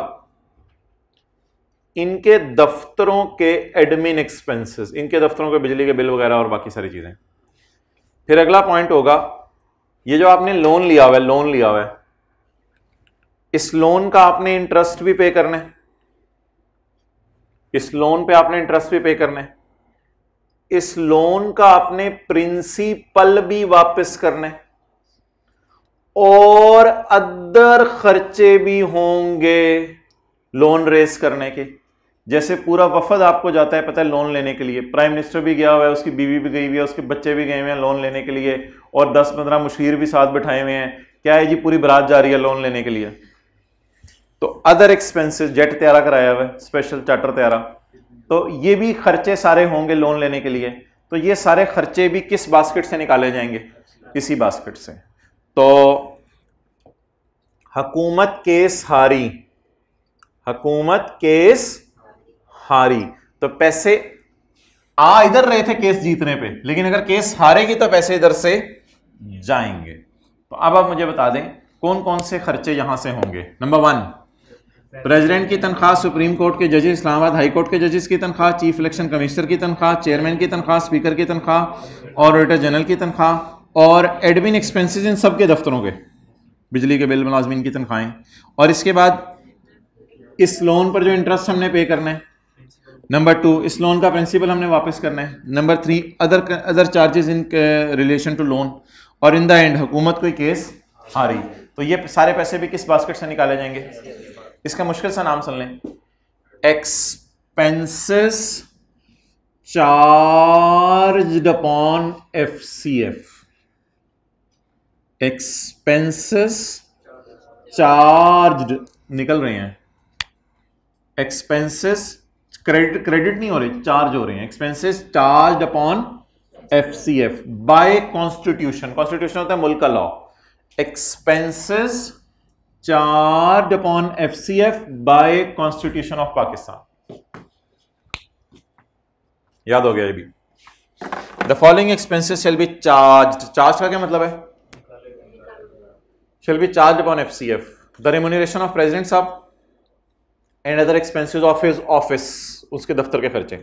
इनके दफ्तरों के एडमिन एक्सपेंसेस, इनके दफ्तरों के बिजली के बिल वगैरह और बाकी सारी चीजें। फिर अगला पॉइंट होगा, ये जो आपने लोन लिया हुआ है, इस लोन का आपने इंटरेस्ट भी पे करना है, इस लोन पे आपने इंटरेस्ट भी पे करना है, इस लोन का आपने प्रिंसिपल भी वापस करना है, और अदर खर्चे भी होंगे लोन रेस करने के। जैसे पूरा वफद आपको जाता है, पता है, लोन लेने के लिए, प्राइम मिनिस्टर भी गया हुआ है, उसकी बीवी भी गई हुई है, उसके बच्चे भी गए हुए हैं लोन लेने के लिए, और 10-15 मुशीर भी साथ बैठाए हुए हैं। क्या है जी, पूरी बारात जा रही है लोन लेने के लिए। तो अदर एक्सपेंसेस, जेट तैयारा कराया हुआ है, स्पेशल चार्टर तैयारा, तो ये भी खर्चे सारे होंगे लोन लेने के लिए। तो ये सारे खर्चे भी किस बास्केट से निकाले जाएंगे? इसी बास्केट से। तो हुकूमत केस हारी, तो पैसे आ इधर रहे थे केस जीतने पे, लेकिन अगर केस हारेगी तो पैसे इधर से जाएंगे। तो अब आप मुझे बता दें कौन कौन से खर्चे यहां से होंगे। नंबर 1, प्रेसिडेंट की तनख्वाह, सुप्रीम कोर्ट के जजेस, इस्लामाबाद हाई कोर्ट के जजेस की तनख्वाह, चीफ इलेक्शन कमिश्नर की तनख्वाह, चेयरमैन की तनख्वाह, स्पीकर की तनख्वाह, और ऑडिटर जनरल की तनख्वाह, और एडमिन एक्सपेंसेस इन सब के दफ्तरों के, बिजली के बिल, मुलाजमीन की तनख्वाहें, और इसके बाद इस लोन पर जो इंटरेस्ट हमने पे करना है, नंबर 2, इस लोन का प्रिंसिपल हमने वापस करना है। Number 3, other charges in relation to loan. और इन द एंड हुकूमत कोई केस हारी। तो ये सारे पैसे भी किस बास्केट से निकाले जाएंगे? इसका मुश्किल सा नाम सुन लें, expenses charged upon FCF। Expenses charged निकल रहे हैं, एक्सपेंसेस क्रेडिट नहीं हो रहे, चार्ज हो रहे हैं। Expenses charged upon FCF by constitution. Constitution होता है मुल्क का law. Expenses charged upon FCF by constitution of Pakistan. याद हो गया ये भी। The following expenses shall be charged. Charge का क्या मतलब है? Shall be charged upon FCF। The remuneration of president साहब and other expenses of his office, उसके दफ्तर के खर्चे।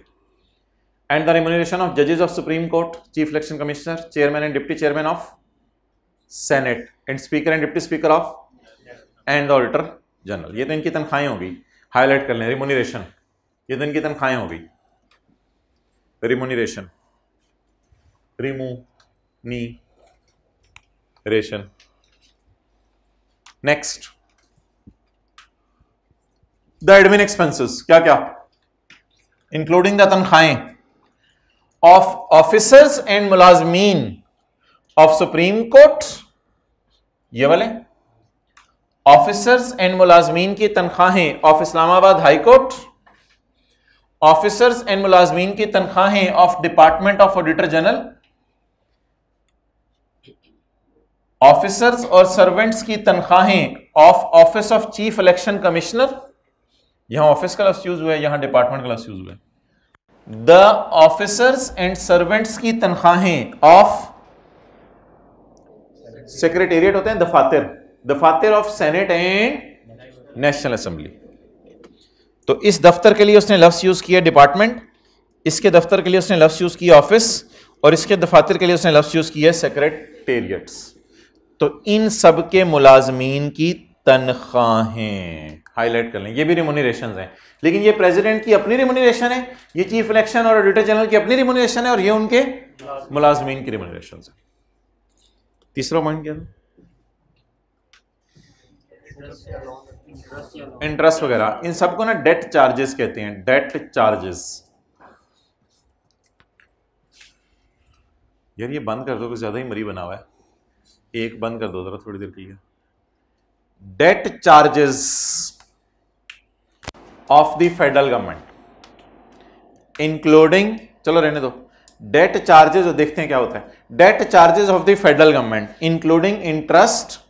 एंड द रेम्यूनरेशन ऑफ जजेस of Supreme Court, chief election commissioner, chairman and deputy chairman of Senate, and speaker and deputy speaker of and auditor general. ये तो इनकी तनख्वाहें होगी, हाईलाइट कर लें। रेम्यूनरेशन, ये तो इनकी तनख्वाहें होगी। Remuneration, ration. Next, the admin expenses, क्या क्या? इंक्लूडिंग द तनख्वाहें ऑफ ऑफिसर्स एंड मुलाजमीन ऑफ सुप्रीम कोर्ट, ये वाले ऑफिसर्स एंड मुलाजमीन की तनख्वाहें of Islamabad High Court, officers and मुलाजमीन की तनख्वाहें of department of auditor general, officers और सर्वेंट्स की तनख्वाहें of office of chief election commissioner. यहां ऑफिस का लफ्ज यूज हुआ है, यहां डिपार्टमेंट का लफ्ज यूज हुआ है। द ऑफिसर्स एंड सर्वेंट्स की तनख्वाहें ऑफ सेक्रेटेरिएट होते हैं दफातर of Senate and National Assembly. तो इस दफ्तर के लिए उसने लफ्ज यूज किया डिपार्टमेंट, इसके दफ्तर के लिए उसने लफ्ज यूज किया ऑफिस, और इसके दफातर के लिए उसने लफ्ज यूज किया सेक्रेटेरिएट्स। तो इन सब के मुलाजमीन की तनख्वाहें हाईलाइट कर लें। ये भी रिम्यूनरेशंस हैं, लेकिन ये प्रेसिडेंट की अपनी रिम्यूनरेशन है, ये चीफ इलेक्शन और ऑडिटर जनरल की अपनी रिम्यूनरेशन है, और ये उनके मुलाजमीन की रिम्यूनरेशंस है। तीसरा पॉइंट क्या था? इंटरेस्ट वगैरह, इन सबको ना डेट चार्जेस कहते हैं। Debt charges. यार ये बंद कर दो, कुछ ज्यादा ही मरी बना हुआ है। एक बंद कर दो जरा थोड़ी देर के लिए। Debt charges of the federal government including, चलो रहने दो, डेट चार्जेस देखते हैं क्या होता है। Debt charges of the federal government including interest,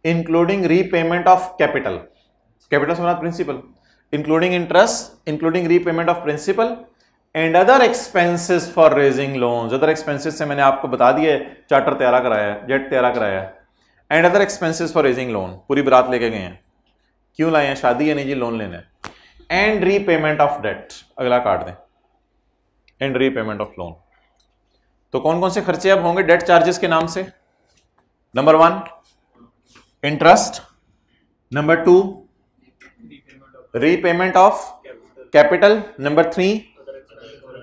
including repayment of capital, capital से मुराद principal, including interest, including repayment of principal and other expenses for raising loans. Other expenses से मैंने आपको बता दिया, चार्टर तैयार कराया है, जेट तैयार कराया है। And other expenses for raising loan, पूरी बारात लेके गए हैं, क्यों लाए हैं? शादी है नहीं जी, लोन लेना है। एंड रीपेमेंट ऑफ डेट, अगला काट दें, एंड रीपेमेंट ऑफ लोन। तो कौन कौन से खर्चे अब होंगे डेट चार्जेस के नाम से? Number 1 interest, number 2 repayment of capital, number 3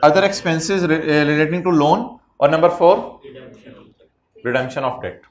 other expenses relating to loan, और नंबर 4 रिडेम्पशन ऑफ डेट।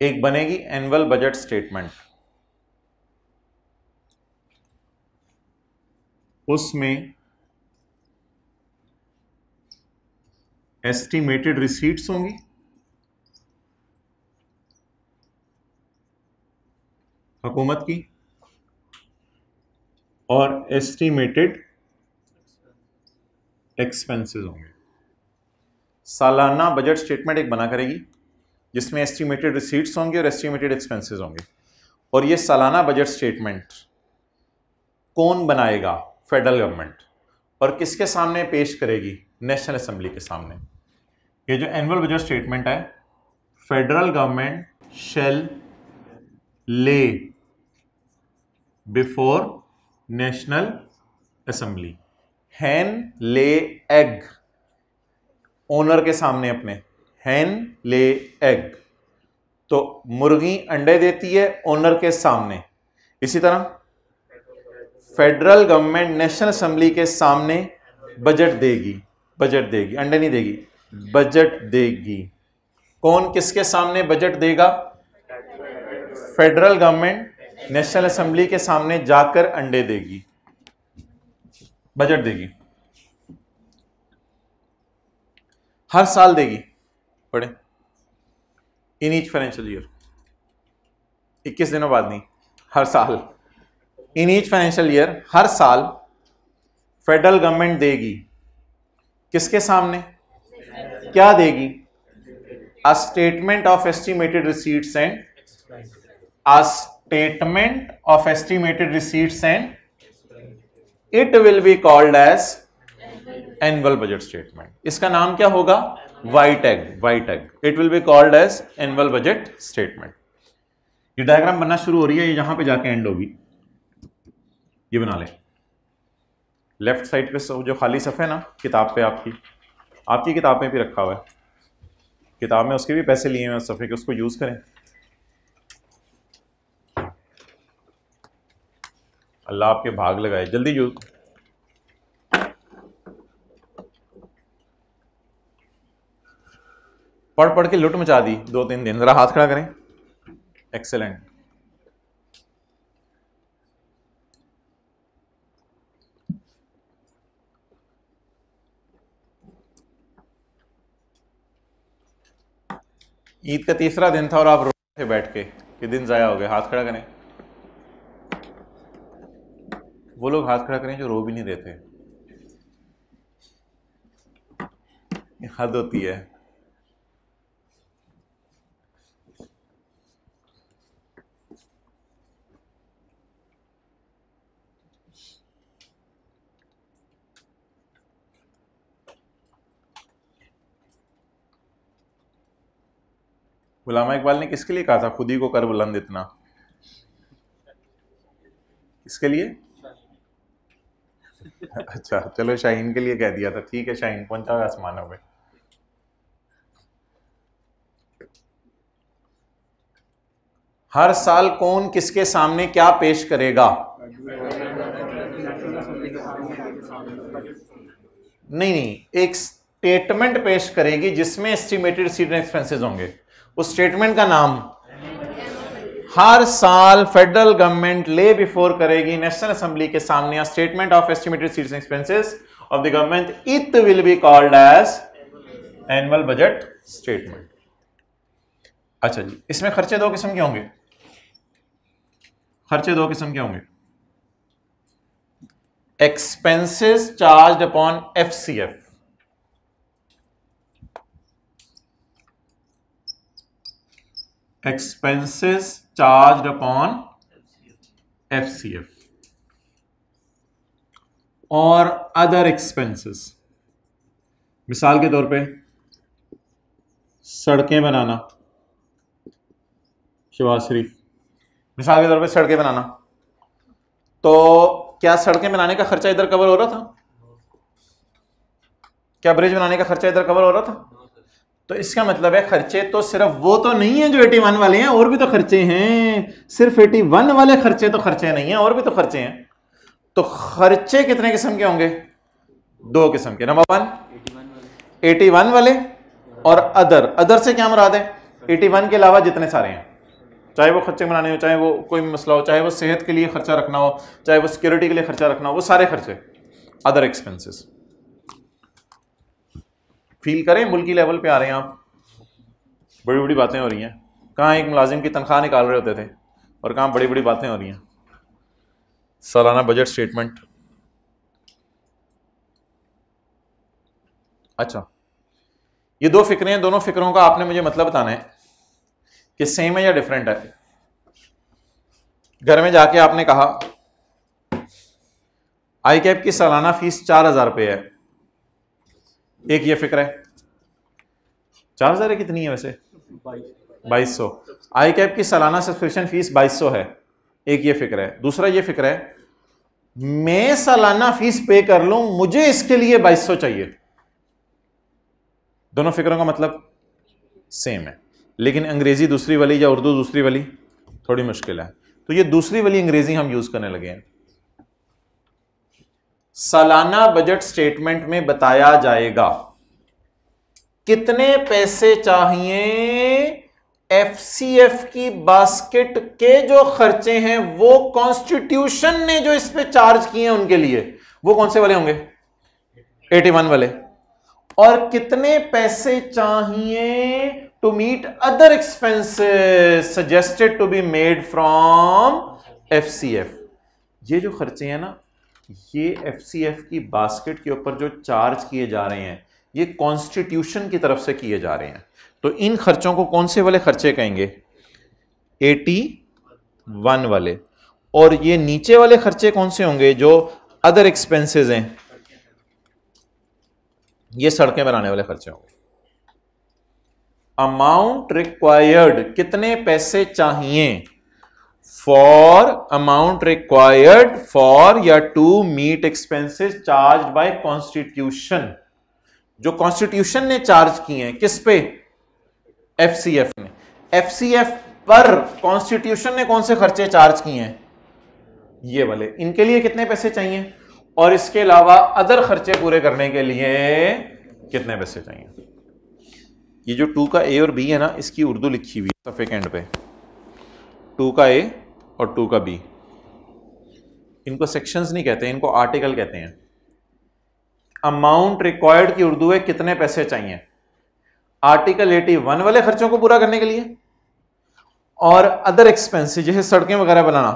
एक बनेगी एनुअल बजट स्टेटमेंट, उसमें एस्टिमेटेड रिसीट्स होंगी, हुकूमत की, और एस्टिमेटेड एक्सपेंसेस होंगे। सालाना बजट स्टेटमेंट एक बना करेगी जिसमें एस्टिमेटेड रिसीट्स होंगे और एस्टिमेटेड एक्सपेंसेस होंगे। और ये सालाना बजट स्टेटमेंट कौन बनाएगा? Federal government. और किसके सामने पेश करेगी? नेशनल असेंबली के सामने। ये जो एनुअल बजट स्टेटमेंट है federal government shell lay before national assembly. हैन ले एग, ओनर के सामने अपने, हैन ले एग, तो मुर्गी अंडे देती है ओनर के सामने। इसी तरह फेडरल गवर्नमेंट नेशनल असेंबली के सामने बजट देगी, बजट देगी, अंडे नहीं देगी, बजट देगी। कौन किसके सामने बजट देगा? फेडरल गवर्नमेंट नेशनल असेंबली के सामने जाकर अंडे देगी, बजट देगी। हर साल देगी, पढ़े, इन ईच फाइनेंशियल ईयर, 21 दिनों बाद नहीं, हर साल, इन ईच फाइनेंशियल ईयर, हर साल फेडरल गवर्नमेंट देगी किसके सामने? क्या देगी? A statement of estimated receipts and, a statement of estimated receipts and it will be called as annual budget statement. इसका नाम क्या होगा? White egg, white egg. It will be called as annual budget statement. ये diagram बनना शुरू हो रही है, ये यहां पे जाके एंड होगी। ये बना ले, लेफ्ट साइड पे जो खाली सफ़े है ना किताब पे, आपकी किताब में भी रखा हुआ है, किताब में उसके भी पैसे लिए हैं उस सफ़े के, उसको यूज करें। अल्लाह आपके भाग लगाए, जल्दी यूज। पढ़ पढ़ के लुट मचा दी 2-3 दिन। जरा हाथ खड़ा करें। एक्सेलेंट। ईद का तीसरा दिन था और आप रो रहे थे बैठ के कि दिन जाया हो गया। हाथ खड़ा करें। वो लोग हाथ खड़ा करें जो रो भी नहीं रहे थे। हद होती है। उल्लामा इकबाल ने किसके लिए कहा था खुद ही को कर बुलंद इतना? किसके लिए? अच्छा चलो, शाहीन के लिए कह दिया था। ठीक है शाहीन, पहुंचा हुआ आसमानों में। हर साल कौन किसके सामने क्या पेश करेगा? नहीं, एक स्टेटमेंट पेश करेगी जिसमें एस्टिमेटेड रिसीट एंड एक्सपेंसेस होंगे। उस स्टेटमेंट का नाम हर साल फेडरल गवर्नमेंट ले बिफोर करेगी नेशनल असेंबली के सामने statement of estimated receipts and expenses of the government. It will be called as annual budget statement. अच्छा जी, इसमें खर्चे दो किस्म के होंगे। खर्चे दो किस्म के होंगे। Expenses charged upon FCF, expenses charged upon FCF, और अदर एक्सपेंसेस। मिसाल के तौर पे सड़कें बनाना, शहबाज शरीफ, मिसाल के तौर पे सड़कें बनाना, तो क्या सड़कें बनाने का खर्चा इधर कवर हो रहा था? क्या ब्रिज बनाने का खर्चा इधर कवर हो रहा था? तो इसका मतलब है खर्चे तो सिर्फ वो तो नहीं है जो 81 वाले हैं, और भी तो खर्चे हैं। सिर्फ 81 वाले खर्चे तो खर्चे नहीं है, और भी तो खर्चे हैं। तो खर्चे कितने किस्म के होंगे? दो किस्म के। नंबर 1 81 वाले, और अदर। अदर से क्या मुराद है? 81 के अलावा जितने सारे हैं, चाहे वो खर्चे बनाने हो, चाहे वो कोई मसला हो, चाहे वो सेहत के लिए खर्चा रखना हो, चाहे वो सिक्योरिटी के लिए खर्चा रखना हो, वो सारे खर्चे अदर एक्सपेंसेस। फील करें मुल्की लेवल पे आ रहे हैं आप। बड़ी बड़ी बातें हो रही हैं। कहाँ एक मुलाजिम की तनख्वाह निकाल रहे होते थे और कहाँ बड़ी बड़ी बातें हो रही हैं। सालाना बजट स्टेटमेंट। अच्छा, ये दो फिक्रें हैं, दोनों फिक्रों का आपने मुझे मतलब बताना है कि सेम है या डिफरेंट है। घर में जाके आपने कहा आई कैप की सालाना फीस 4000 रुपये है। एक ये फिक्र है। 4000 कितनी है वैसे? 2200। आई कैप की सालाना सब्सक्रिप्शन फीस 2200 है। एक ये फिक्र है। दूसरा ये फिक्र है मैं सालाना फीस पे कर लूं, मुझे इसके लिए 2200 चाहिए। दोनों फिक्रों का मतलब सेम है, लेकिन अंग्रेजी दूसरी वाली या उर्दू दूसरी वाली थोड़ी मुश्किल है। तो ये दूसरी वाली अंग्रेजी हम यूज करने लगे हैं। सालाना बजट स्टेटमेंट में बताया जाएगा कितने पैसे चाहिए एफसीएफ की बास्केट के जो खर्चे हैं वो कॉन्स्टिट्यूशन ने जो इस पे चार्ज किए हैं उनके लिए, वो कौन से वाले होंगे? 81 वाले। और कितने पैसे चाहिए to meet other expenses suggested to be made from FCF. ये जो खर्चे हैं ना, ये एफसीएफ की बास्केट के ऊपर जो चार्ज किए जा रहे हैं ये कॉन्स्टिट्यूशन की तरफ से किए जा रहे हैं। तो इन खर्चों को कौन से वाले खर्चे कहेंगे? 81 वाले। और ये नीचे वाले खर्चे कौन से होंगे जो अदर एक्सपेंसेस हैं? ये सड़कें बनाने वाले खर्चे होंगे। अमाउंट रिक्वायर्ड, कितने पैसे चाहिए फॉर अमाउंट रिक्वायर्ड फॉर या to meet expenses charge by constitution, जो कॉन्स्टिट्यूशन ने चार्ज किए हैं। किस पे? एफसीएफ ने। एफसीएफ पर कॉन्स्टिट्यूशन ने कौन से खर्चे चार्ज किए हैं? ये वाले। इनके लिए कितने पैसे चाहिए और इसके अलावा अदर खर्चे पूरे करने के लिए कितने पैसे चाहिए? ये जो 2 का ए और बी है ना, इसकी उर्दू लिखी हुई है सफे के एंड पे। 2 का ए और 2 का बी, इनको सेक्शंस नहीं कहते, इनको आर्टिकल कहते हैं। अमाउंट रिक्वायर्ड की उर्दू है कितने पैसे चाहिए आर्टिकल 81 वाले खर्चों को पूरा करने के लिए, और अदर एक्सपेंसेस जैसे सड़कें वगैरह बनाना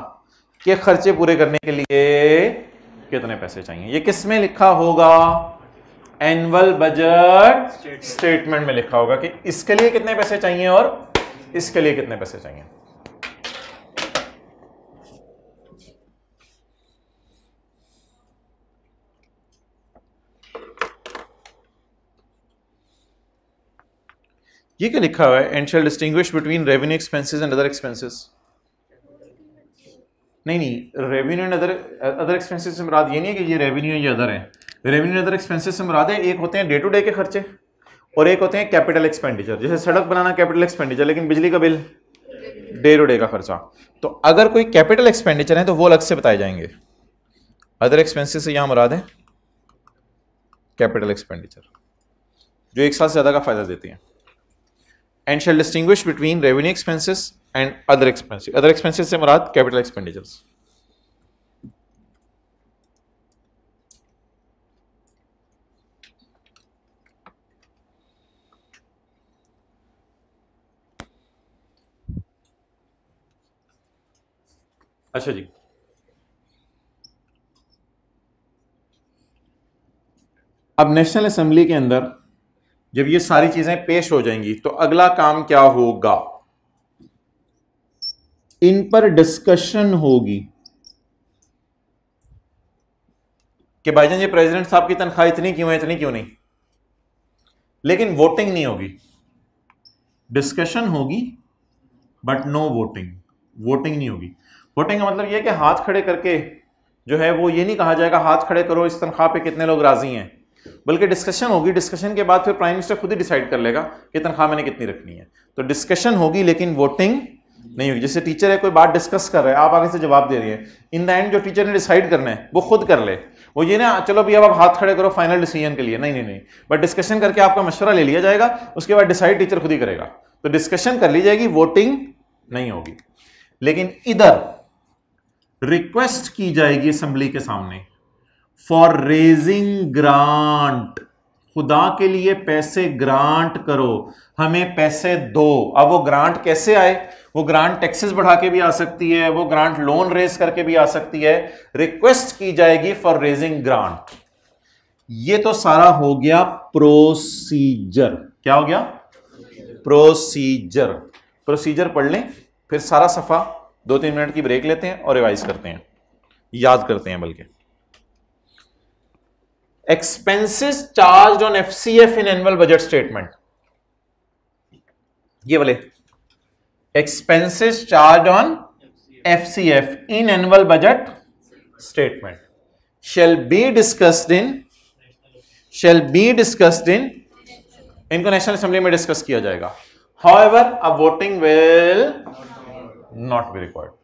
के खर्चे पूरे करने के लिए कितने पैसे चाहिए। ये किस में लिखा होगा? एनुअल बजट स्टेटमेंट में लिखा होगा कि इसके लिए कितने पैसे चाहिए और इसके लिए कितने पैसे चाहिए। ये क्या लिखा हुआ है? And shall distinguish between revenue expenses and other expenses. नहीं, रेवेन्यू एंड अदर एक्सपेंसेस से मुराद ये नहीं है कि ये रेवेन्यू है ये अदर है। रेवेन्यू एंड अदर एक्सपेंसेस से मुराद है एक होते हैं डे टू डे के खर्चे और एक होते हैं कैपिटल एक्सपेंडिचर। जैसे सड़क बनाना कैपिटल एक्सपेंडिचर, लेकिन बिजली का बिल डे टू डे का खर्चा। तो अगर कोई कैपिटल एक्सपेंडिचर है तो वो अलग से बताए जाएंगे। अदर एक्सपेंसेस से यहां मुराद है कैपिटल एक्सपेंडिचर जो एक साथ ज्यादा का फायदा देती है। And shall distinguish between revenue expenses and other expenses. Other expenses से मुराद कैपिटल एक्सपेंडिचर्स। अच्छा जी, अब नेशनल असेंबली के अंदर जब ये सारी चीजें पेश हो जाएंगी तो अगला काम क्या होगा? इन पर डिस्कशन होगी कि भाईजान ये प्रेसिडेंट साहब की तनख्वाह इतनी क्यों है, इतनी क्यों नहीं। लेकिन वोटिंग नहीं होगी, डिस्कशन होगी बट नो वोटिंग। वोटिंग नहीं होगी। वोटिंग का मतलब यह है कि हाथ खड़े करके जो है वो ये नहीं कहा जाएगा हाथ खड़े करो इस तनख्वाह पे कितने लोग राजी हैं, बल्कि डिस्कशन होगी। डिस्कशन के बाद फिर प्राइम मिनिस्टर खुद ही डिसाइड कर लेगा कि तनख्वाह मैंने कितनी रखनी है। तो डिस्कशन होगी लेकिन वोटिंग नहीं होगी। जैसे टीचर है, कोई बात डिस्कस कर रहे हैं, आप आगे से जवाब दे रही है, इन द एंड जो टीचर ने डिसाइड करना है वो खुद कर ले। वो ये ना चलो भी अब आप हाथ खड़े करो फाइनल डिसीजन के लिए, नहीं, बट डिस्कशन करके आपका मशवरा ले लिया जाएगा, उसके बाद डिसाइड टीचर खुद ही करेगा। तो डिस्कशन कर ली जाएगी, वोटिंग नहीं होगी। लेकिन इधर रिक्वेस्ट की जाएगी असेंबली के सामने फॉर रेजिंग ग्रांट, खुदा के लिए पैसे ग्रांट करो, हमें पैसे दो। अब वो ग्रांट कैसे आए? वो ग्रांट टैक्सेस बढ़ा के भी आ सकती है, वो ग्रांट लोन रेज करके भी आ सकती है। रिक्वेस्ट की जाएगी फॉर रेजिंग ग्रांट। ये तो सारा हो गया प्रोसीजर। क्या हो गया? प्रोसीजर। प्रोसीजर पढ़ लें, फिर सारा सफा 2-3 मिनट की ब्रेक लेते हैं और रिवाइज करते हैं, याद करते हैं। बल्कि expenses charge on FCF in annual budget statement, ये वाले expenses charged on FCF in annual budget statement shall be discussed in इनको नेशनल असेंबली में डिस्कस किया जाएगा. However, a voting will not be required.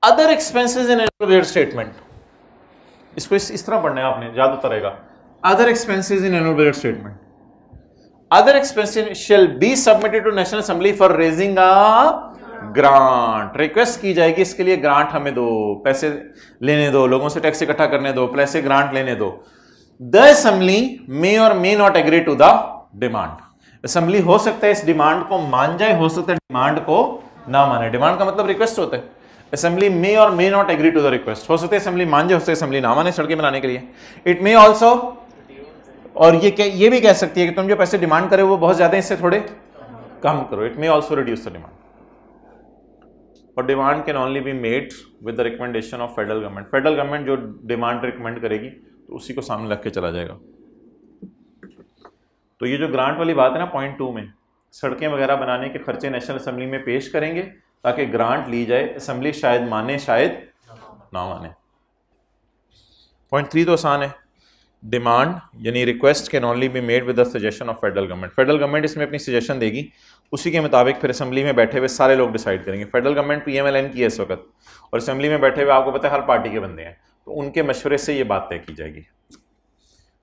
Other expenses in annual budget statement, इसको इस तरह पढ़ना है आपने, याद होता रहेगा. Other expenses in annual budget statement. Other expenses shall be submitted to National Assembly for raising a grant. Request की जाएगी इसके लिए, ग्रांट हमें दो, पैसे लेने दो, लोगों से टैक्स इकट्ठा करने दो, पैसे ग्रांट लेने दो. The Assembly may or may not agree to the demand. Assembly हो सकता है इस डिमांड को मान जाए, हो सकता है डिमांड को ना माने. डिमांड का मतलब रिक्वेस्ट होता है. असेंबली मे और may not agree to the request. हो सकता है असेंबली मान जाए, हो सकता है असेंबली ना माने सड़कें बनाने के लिए. इट मे ऑल्सो, और ये भी कह सकती है कि तुम जो पैसे डिमांड करे वो बहुत ज्यादा है, इससे थोड़े कम करो. It may also reduce the demand. और demand can only be made with the recommendation of federal government. Federal government जो डिमांड रिकमेंड करेगी तो उसी को सामने रख के चला जाएगा. तो ये जो ग्रांट वाली बात है ना पॉइंट 2 में, सड़कें वगैरह बनाने के खर्चे नेशनल असेंबली में पेश करेंगे ताकि ग्रांट ली जाए. असेंबली शायद माने शायद ना माने. पॉइंट 3 तो आसान है. डिमांड यानी request can only be made with the suggestion of federal government. Federal government इसमें अपनी सजेशन देगी, उसी के मुताबिक फिर असेंबली में बैठे हुए सारे लोग डिसाइड करेंगे. फेडरल गवर्नमेंट PMLN की है इस वक्त, और असेंबली में बैठे हुए आपको पता है हर पार्टी के बंदे हैं, तो उनके मशवरे से ये बात तय की जाएगी.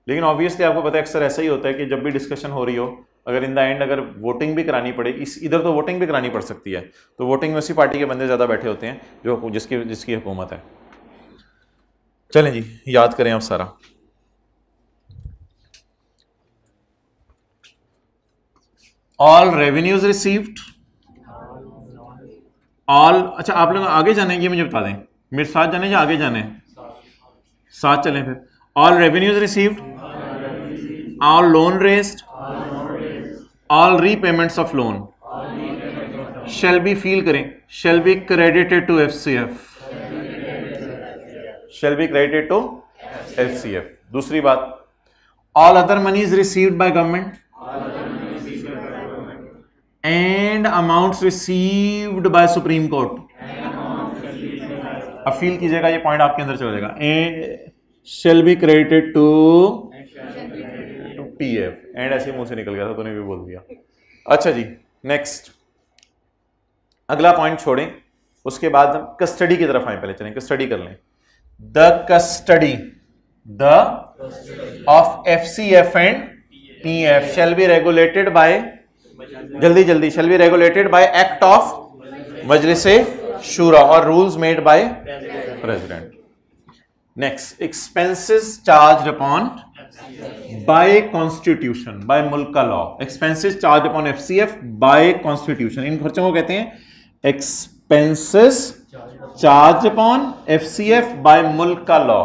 लेकिन ऑब्वियसली आपको पता है अक्सर ऐसा ही होता है कि जब भी डिस्कशन हो रही हो, अगर इन द एंड अगर वोटिंग भी करानी पड़े, इधर तो वोटिंग भी करानी पड़ सकती है, तो वोटिंग में उसी पार्टी के बंदे ज़्यादा बैठे होते हैं जो जिसकी हुकूमत है. चलें जी, याद करें आप सारा. ऑल रेवेन्यूज रिसीव्ड, ऑल, अच्छा आप लोग आगे जाने ये मुझे बता दें, मेरे साथ जाने या आगे जाने? साथ चलें फिर. All revenues received, all loan raised, all repayments of loan shall be, feel करें, shall be credited to FCF. Shall be credited to FCF. दूसरी बात, all other monies received by government and amounts received by Supreme Court. अब feel कीजिएगा, ये point आपके अंदर चला जाएगा. Shall be credited to PF. And ऐसे मुंह से निकल गया था, तूने भी बोल दिया. अच्छा जी, नेक्स्ट अगला पॉइंट छोड़ें, उसके बाद हम कस्टडी की तरफ आए. पहले चलें कस्टडी कर लें. The custody of FCF and PF shall be regulated by, जल्दी shall be regulated by act of Majlise Shura और rules made by president. Next, expenses charged upon by constitution, by मुल्क का law. Expenses charge upon FCF by constitution, इन खर्चों को कहते हैं expenses charge upon FCF by मुल्क का लॉ.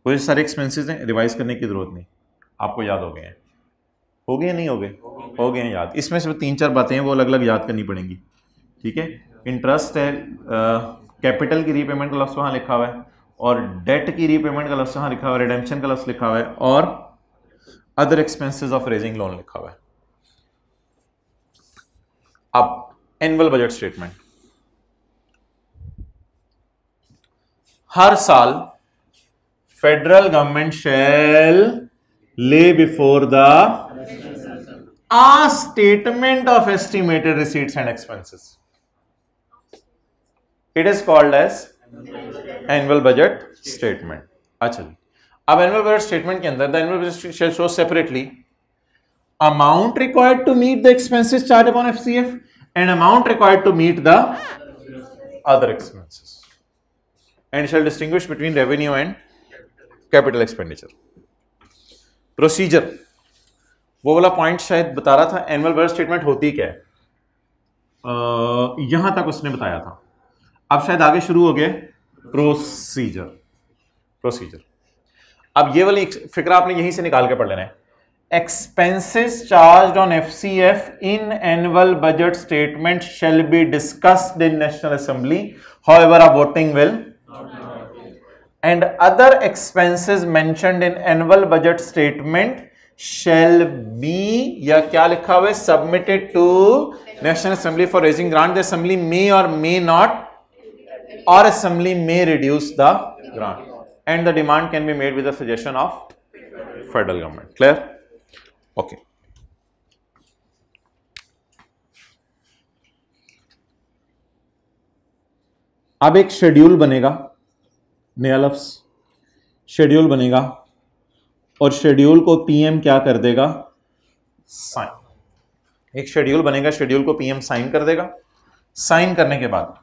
वो सारे एक्सपेंसेस हैं, रिवाइज करने की जरूरत नहीं, आपको याद हो गए हैं. हो गए नहीं हो गए? हो गए हैं याद. इसमें से 3-4 बातें हैं वो अलग अलग याद करनी पड़ेंगी. ठीक है, इंटरेस्ट है, कैपिटल की रीपेमेंट का लफ्ज़ वहाँ लिखा हुआ है, और डेट की रीपेमेंट का लफ्ज़ वहाँ लिखा हुआ है, रिडेम्पशन का लफ्ज़ लिखा हुआ है, और other expenses of raising loan लिखा हुआ है. अब एनुअल बजट स्टेटमेंट, हर साल federal government shell lay before the a statement of estimated receipts and expenses. It is called as annual budget statement. अच्छा जी, अब annual budget statement के अंदर the annual budget shall show separately amount required to meet the expenses charged upon FCF and amount required to meet the other expenses, and shall distinguish between revenue and capital expenditure. Procedure, वो वाला point शायद बता रहा था annual budget statement होती क्या है, यहां तक उसने बताया था. अब शायद आगे शुरू हो गया प्रोसीजर. अब ये वाली फिक्रा आपने यहीं से निकाल के पढ़ लेना है. Expenses charged on FCF in annual budget statement shall be discussed in national assembly, however a voting will, and other expenses mentioned in annual budget statement shall be, या क्या लिखा हुआ है, submitted to National Assembly for raising grant. The Assembly may or may not, or Assembly may reduce the grant, and the demand can be made with the suggestion of federal government. Clear? Okay. अब एक schedule बनेगा, नया लफ्ज schedule बनेगा, और schedule को PM क्या कर देगा, साइन। एक शेड्यूल बनेगा, शेड्यूल को पीएम साइन कर देगा। साइन करने के बाद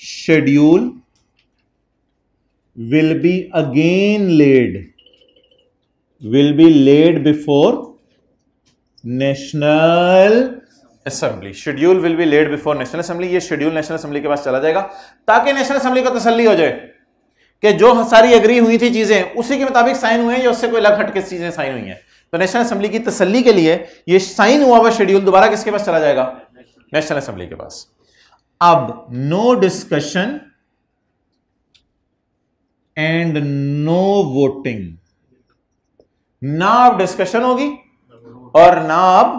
schedule will be again laid before national assembly. Schedule will be laid before national assembly. ये शेड्यूल नेशनल असेंबली के पास चला जाएगा ताकि नेशनल असेंबली को तसल्ली हो जाए कि जो सारी एग्री हुई थी चीजें उसी के मुताबिक साइन हुए हैं या उससे कोई अलग हटके चीजें साइन हुई हैं। तो नेशनल असेंबली की तसल्ली के लिए ये साइन हुआ हुआ शेड्यूल दोबारा किसके पास चला जाएगा, नेशनल असेंबली के पास। अब no discussion and no voting, ना अब डिस्कशन होगी और ना अब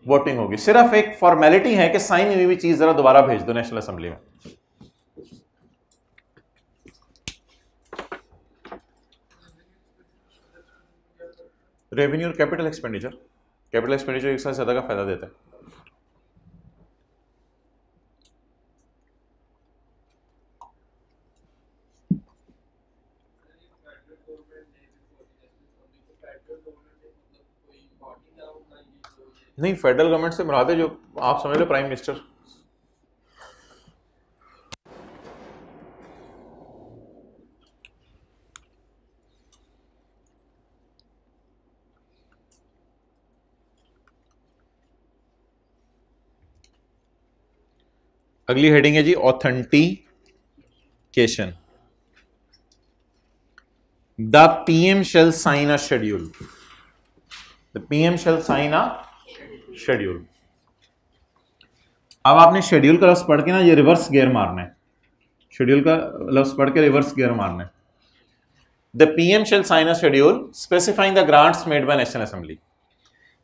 वोटिंग होगी, सिर्फ एक फॉर्मेलिटी है कि साइन हुई हुई चीज जरा दोबारा भेज दो नेशनल असेंबली में। रेवेन्यू और कैपिटल एक्सपेंडिचर एक साथ ज्यादा का फायदा देता है। नहीं, फेडरल गवर्नमेंट से मुराद है जो आप समझ लो प्राइम मिनिस्टर। अगली हेडिंग है जी authentication. The PM shall sign a schedule. The PM shall sign a schedule. अब आपने शेड्यूल का लफ्ज पढ़ के ना ये रिवर्स गियर मारना है, शेड्यूल का लफ्ज पढ़ के रिवर्स गियर मारना है। The PM shall sign a schedule specifying the grants made by national assembly.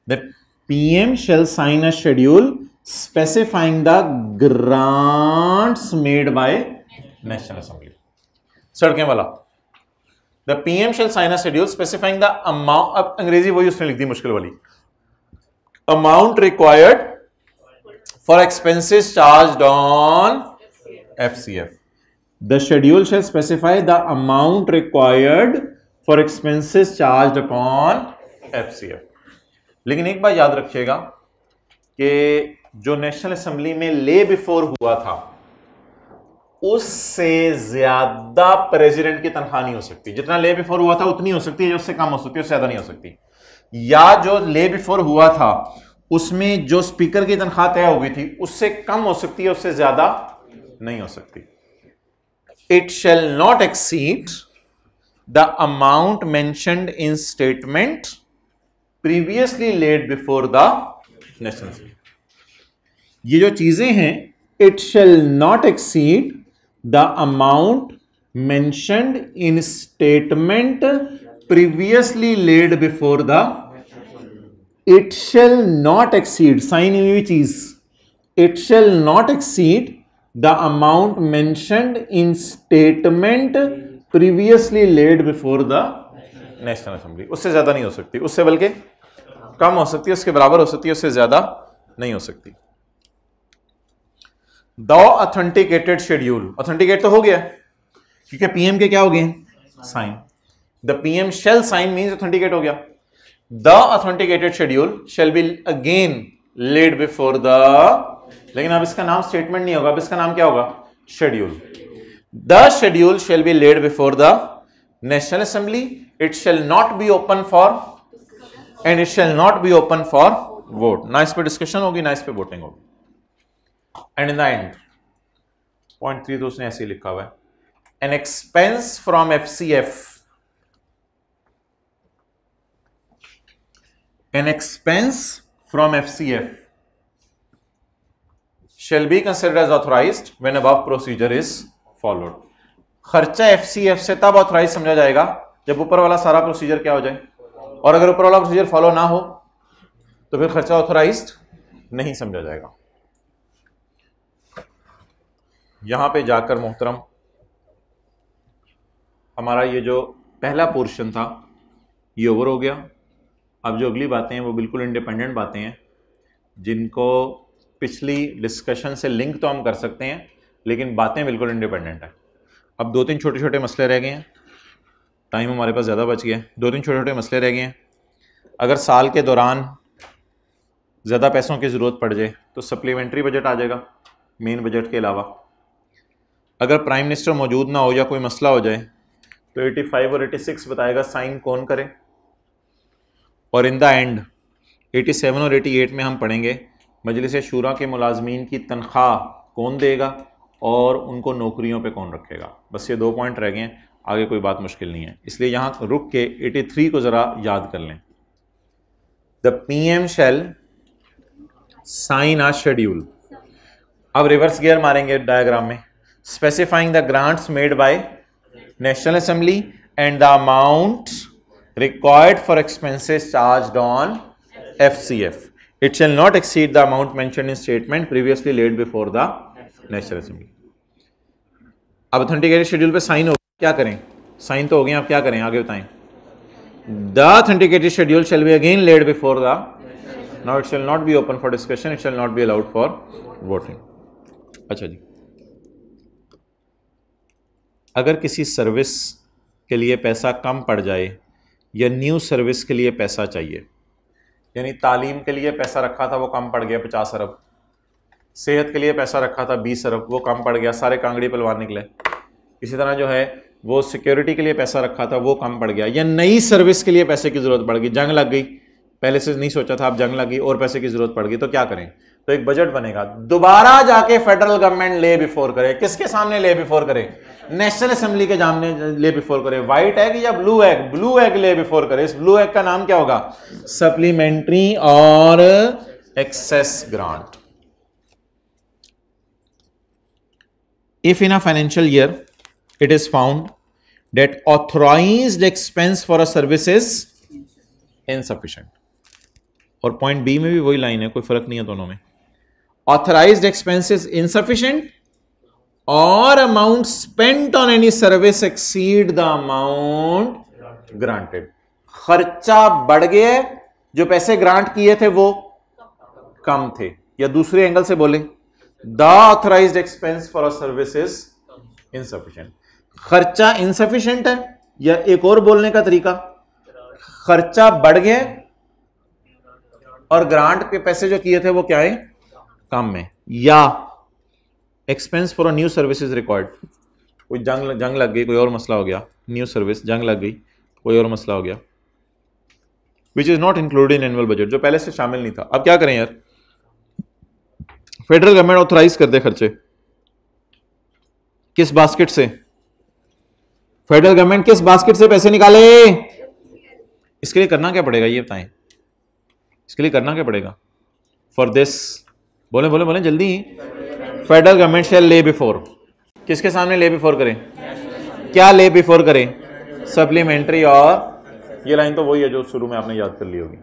The PM shall sign a schedule specifying the grants made by national assembly. सड़कें वाला the PM shall sign a schedule specifying the amount, अब अंग्रेजी वही उसने लिख दी मुश्किल वाली, amount required for expenses charged on FCF. The schedule shall specify the amount required for expenses charged upon FCF. लेकिन एक बात याद रखिएगा कि जो नेशनल असेंबली में ले बिफोर हुआ था उससे ज्यादा प्रेसिडेंट की तनख्वाह नहीं हो सकती। जितना ले बिफोर हुआ था उतनी हो सकती है, उससे कम हो सकती है, उससे ज्यादा नहीं हो सकती। या जो ले बिफोर हुआ था उसमें जो स्पीकर की तनख्वाह तय हो गई थी उससे कम हो सकती है, उससे ज्यादा नहीं हो सकती। It shall not exceed the amount mentioned in statement previously laid before the national assembly. ये जो चीजें हैं, it shall not exceed the amount mentioned in statement previously laid before the, it shall not exceed, sign हुई चीज, it shall not exceed the amount mentioned in statement previously laid before the national assembly। उससे ज्यादा नहीं हो सकती, उससे बल्कि कम हो सकती है, उसके बराबर हो सकती है, उससे ज्यादा नहीं हो सकती। द ऑथेंटिकेटेड शेड्यूल, ऑथेंटिकेट तो हो गया क्योंकि पीएम के क्या हो गए, sign. The PM shall sign means authenticate हो गया। The authenticated schedule shall be again laid before the, लेकिन अब इसका नाम स्टेटमेंट नहीं होगा, अब इसका नाम क्या होगा, schedule. The schedule shall be laid before the National Assembly. It shall not be open for, and it shall not be open for vote। ना इस पे डिस्कशन होगी ना इस पे वोटिंग होगी। And in the end, point 3 तो उसने ऐसे ही लिखा हुआ है, an expense from FCF, an expense from FCF shall be considered as authorized when above procedure is followed। खर्चा FCF से तब ऑथराइज समझा जाएगा जब ऊपर वाला सारा प्रोसीजर क्या हो जाए, और अगर ऊपर वाला प्रोसीजर फॉलो ना हो तो फिर खर्चा ऑथराइज्ड नहीं समझा जाएगा। यहां पे जाकर मोहतरम हमारा ये जो पहला पोर्शन था ये ओवर हो गया। अब जो अगली बातें हैं वो बिल्कुल इंडिपेंडेंट बातें हैं, जिनको पिछली डिस्कशन से लिंक तो हम कर सकते हैं लेकिन बातें बिल्कुल इंडिपेंडेंट है। अब 2-3 छोटे छोटे मसले रह गए हैं, टाइम हमारे पास ज़्यादा बच गया है। 2-3 छोटे छोटे मसले रह गए हैं। अगर साल के दौरान ज़्यादा पैसों की ज़रूरत पड़ जाए तो सप्लीमेंट्री बजट आ जाएगा मेन बजट के अलावा। अगर प्राइम मिनिस्टर मौजूद ना हो या कोई मसला हो जाए तो 85 और 86 बताएगा साइन कौन करे। और इन द एंड 87 और 88 में हम पढ़ेंगे मजलिस शूरा के मुलाजमीन की तनख्वाह कौन देगा और उनको नौकरियों पे कौन रखेगा। बस ये 2 पॉइंट रह गए हैं, आगे कोई बात मुश्किल नहीं है, इसलिए यहाँ रुक के 83 को ज़रा याद कर लें। The PM shall sign a schedule. अब रिवर्स गियर मारेंगे डायग्राम में। Specifying the grants made by national assembly and the amount required for expenses charged on FCF. It shall not exceed the amount mentioned in statement previously laid before the National Assembly. अब authenticated schedule पे sign हो, क्या करें? Sign तो हो गए, आप क्या करें आगे बताएं। The authenticated schedule shall be again laid before the, now it shall not be open for discussion, it shall not be allowed for voting. अच्छा जी, अगर किसी सर्विस के लिए पैसा कम पड़ जाए या न्यू सर्विस के लिए पैसा चाहिए, यानी तालीम के लिए पैसा रखा था वो कम पड़ गया 50 अरब, सेहत के लिए पैसा रखा था 20 अरब वो कम पड़ गया, सारे कांगड़ी पलवान निकले। इसी तरह जो है वो सिक्योरिटी के लिए पैसा रखा था वो कम पड़ गया, या नई सर्विस के लिए पैसे की जरूरत पड़ गई, जंग लग गई, पहले से नहीं सोचा था, अब जंग लगी और पैसे की जरूरत पड़ गई, तो क्या करें? तो एक बजट बनेगा, दोबारा जाके फेडरल गवर्नमेंट ले बिफोर करे। किसके सामने ले बिफोर करे? नेशनल असेंबली के सामने ले बिफोर करे। व्हाइट एग या ब्लू एग? ब्लू एग ले बिफोर करे। इस ब्लू एग का नाम क्या होगा? सप्लीमेंट्री और excess grant. If in a financial year it is found that authorized expense for a service is insufficient, और पॉइंट बी में भी वही लाइन है, कोई फर्क नहीं है दोनों में। authorized expense is insufficient or amount spent on any service exceed the amount granted. खर्चा बढ़ गया, जो पैसे ग्रांट किए थे वो कम थे, या दूसरे एंगल से बोले the authorized expense for a service is insufficient. खर्चा इनसफिशिएंट है, या एक और बोलने का तरीका, खर्चा बढ़ गया और ग्रांट के पैसे जो किए थे वो क्या है? कम में। या expense for a new service is required, कोई जंग लग गई, कोई और मसला हो गया, न्यू सर्विस जंग लग गई, कोई और मसला हो गया, which is not included in annual budget, जो पहले से शामिल नहीं था। अब क्या करें यार? फेडरल गवर्नमेंट ऑथराइज कर दे खर्चे, किस बास्केट से? फेडरल गवर्नमेंट किस बास्केट से पैसे निकाले? इसके लिए करना क्या पड़ेगा ये बताएं, इसके लिए करना क्या पड़ेगा? फॉर दिस, बोले बोले बोले जल्दी। फेडरल गवर्नमेंट शैल ले बिफोर, किसके सामने ले बिफोर करें? क्या ले बिफोर करें? सप्लीमेंट्री, और ये लाइन तो वही है जो शुरू में आपने याद कर ली होगी,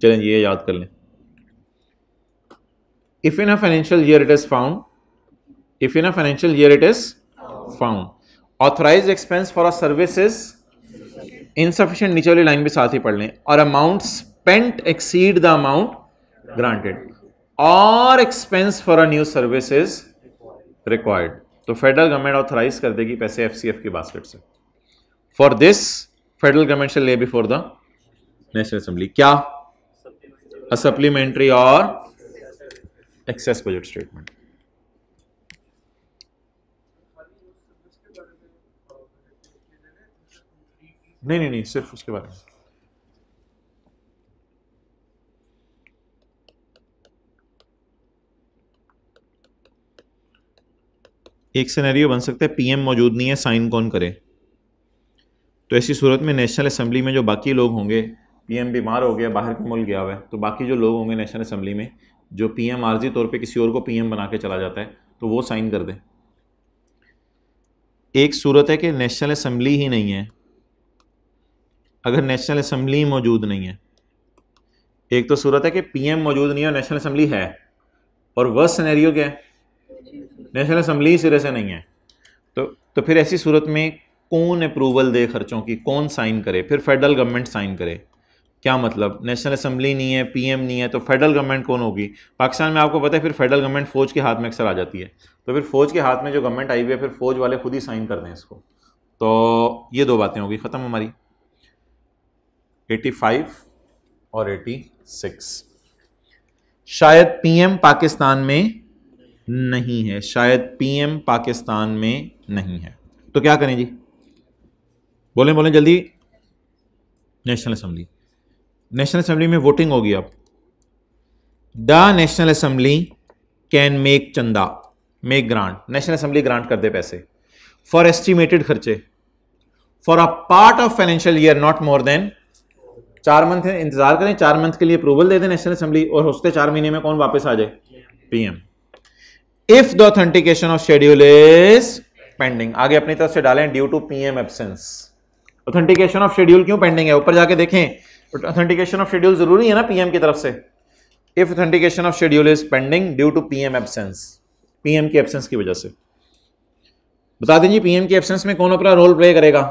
चलें ये याद कर लें। If in a financial year it is found, if in a financial year it is found authorized expense for a service is insufficient, नीचे वाली लाइन भी साथ ही पढ़ लें, और amount spent exceed the amount granted, और expense for a new service is required, तो federal government authorise कर देगी पैसे FCF की बास्केट से। फॉर दिस फेडरल गवर्नमेंट शैल ले बिफोर द नेशनल असेंबली क्या? अ सप्लीमेंट्री और एक्सेस बजट स्टेटमेंट। नहीं, सिर्फ उसके बारे में। एक सिनेरियो बन सकता है PM मौजूद नहीं है, साइन कौन करे? तो ऐसी सूरत में नेशनल असेंबली में जो बाकी लोग होंगे, PM बीमार हो गया, बाहर के मुल्क गया हुआ है, तो बाकी जो लोग होंगे नेशनल असेंबली में, जो PM आर्जी तौर पे किसी और को PM बना के चला जाता है, तो वो साइन कर दे। एक सूरत है कि नेशनल असेंबली ही नहीं है, अगर नेशनल असम्बली मौजूद नहीं है, एक तो सूरत है कि पीएम मौजूद नहीं है और नेशनल असम्बली है, और वर्स्ट सिनेरियो क्या है, नेशनल असम्बली सिरे से नहीं है। तो फिर ऐसी सूरत में कौन अप्रूवल दे खर्चों की, कौन साइन करे? फिर फेडरल गवर्नमेंट साइन करे। क्या मतलब, नेशनल असम्बली नहीं है, पीएम नहीं है, तो फेडरल गवर्नमेंट कौन होगी? पाकिस्तान में आपको पता है फिर फेडरल गवर्नमेंट फौज के हाथ में अक्सर आ जाती है, तो फिर फौज के हाथ में जो गवर्नमेंट आई हुई है, फिर फौज वाले खुद ही साइन कर दें इसको। तो ये दो बातें होगी, ख़त्म हमारी। 85 और 86। शायद पीएम पाकिस्तान में नहीं है, शायद पीएम पाकिस्तान में नहीं है, तो क्या करें जी? बोलें बोलें जल्दी। नेशनल असेंबली, नेशनल असेंबली में वोटिंग होगी। अब the national assembly can make चंदा, make grant, National Assembly grant कर दे पैसे फॉर एस्टिमेटेड खर्चे for a part of financial year not more than 4 month इंतजार करें, 4 मंथ के लिए अप्रूवल दे दें नेशनल असेंबली, और उसके 4 महीने में कौन वापस आ जाए? PM. If the authentication of schedule is pending, आगे अपनी तरफ से डालें due to PM absence. Authentication of schedule क्यों पेंडिंग है? ऊपर जाके देखें, ऑथेंटिकेशन ऑफ शेड्यूल जरूरी है ना पीएम की तरफ से। If authentication of schedule is pending due to PM absence, PM की एब्सेंस की वजह से। बता दें जी, पीएम की एब्सेंस में कौन अपना रोल प्ले करेगा?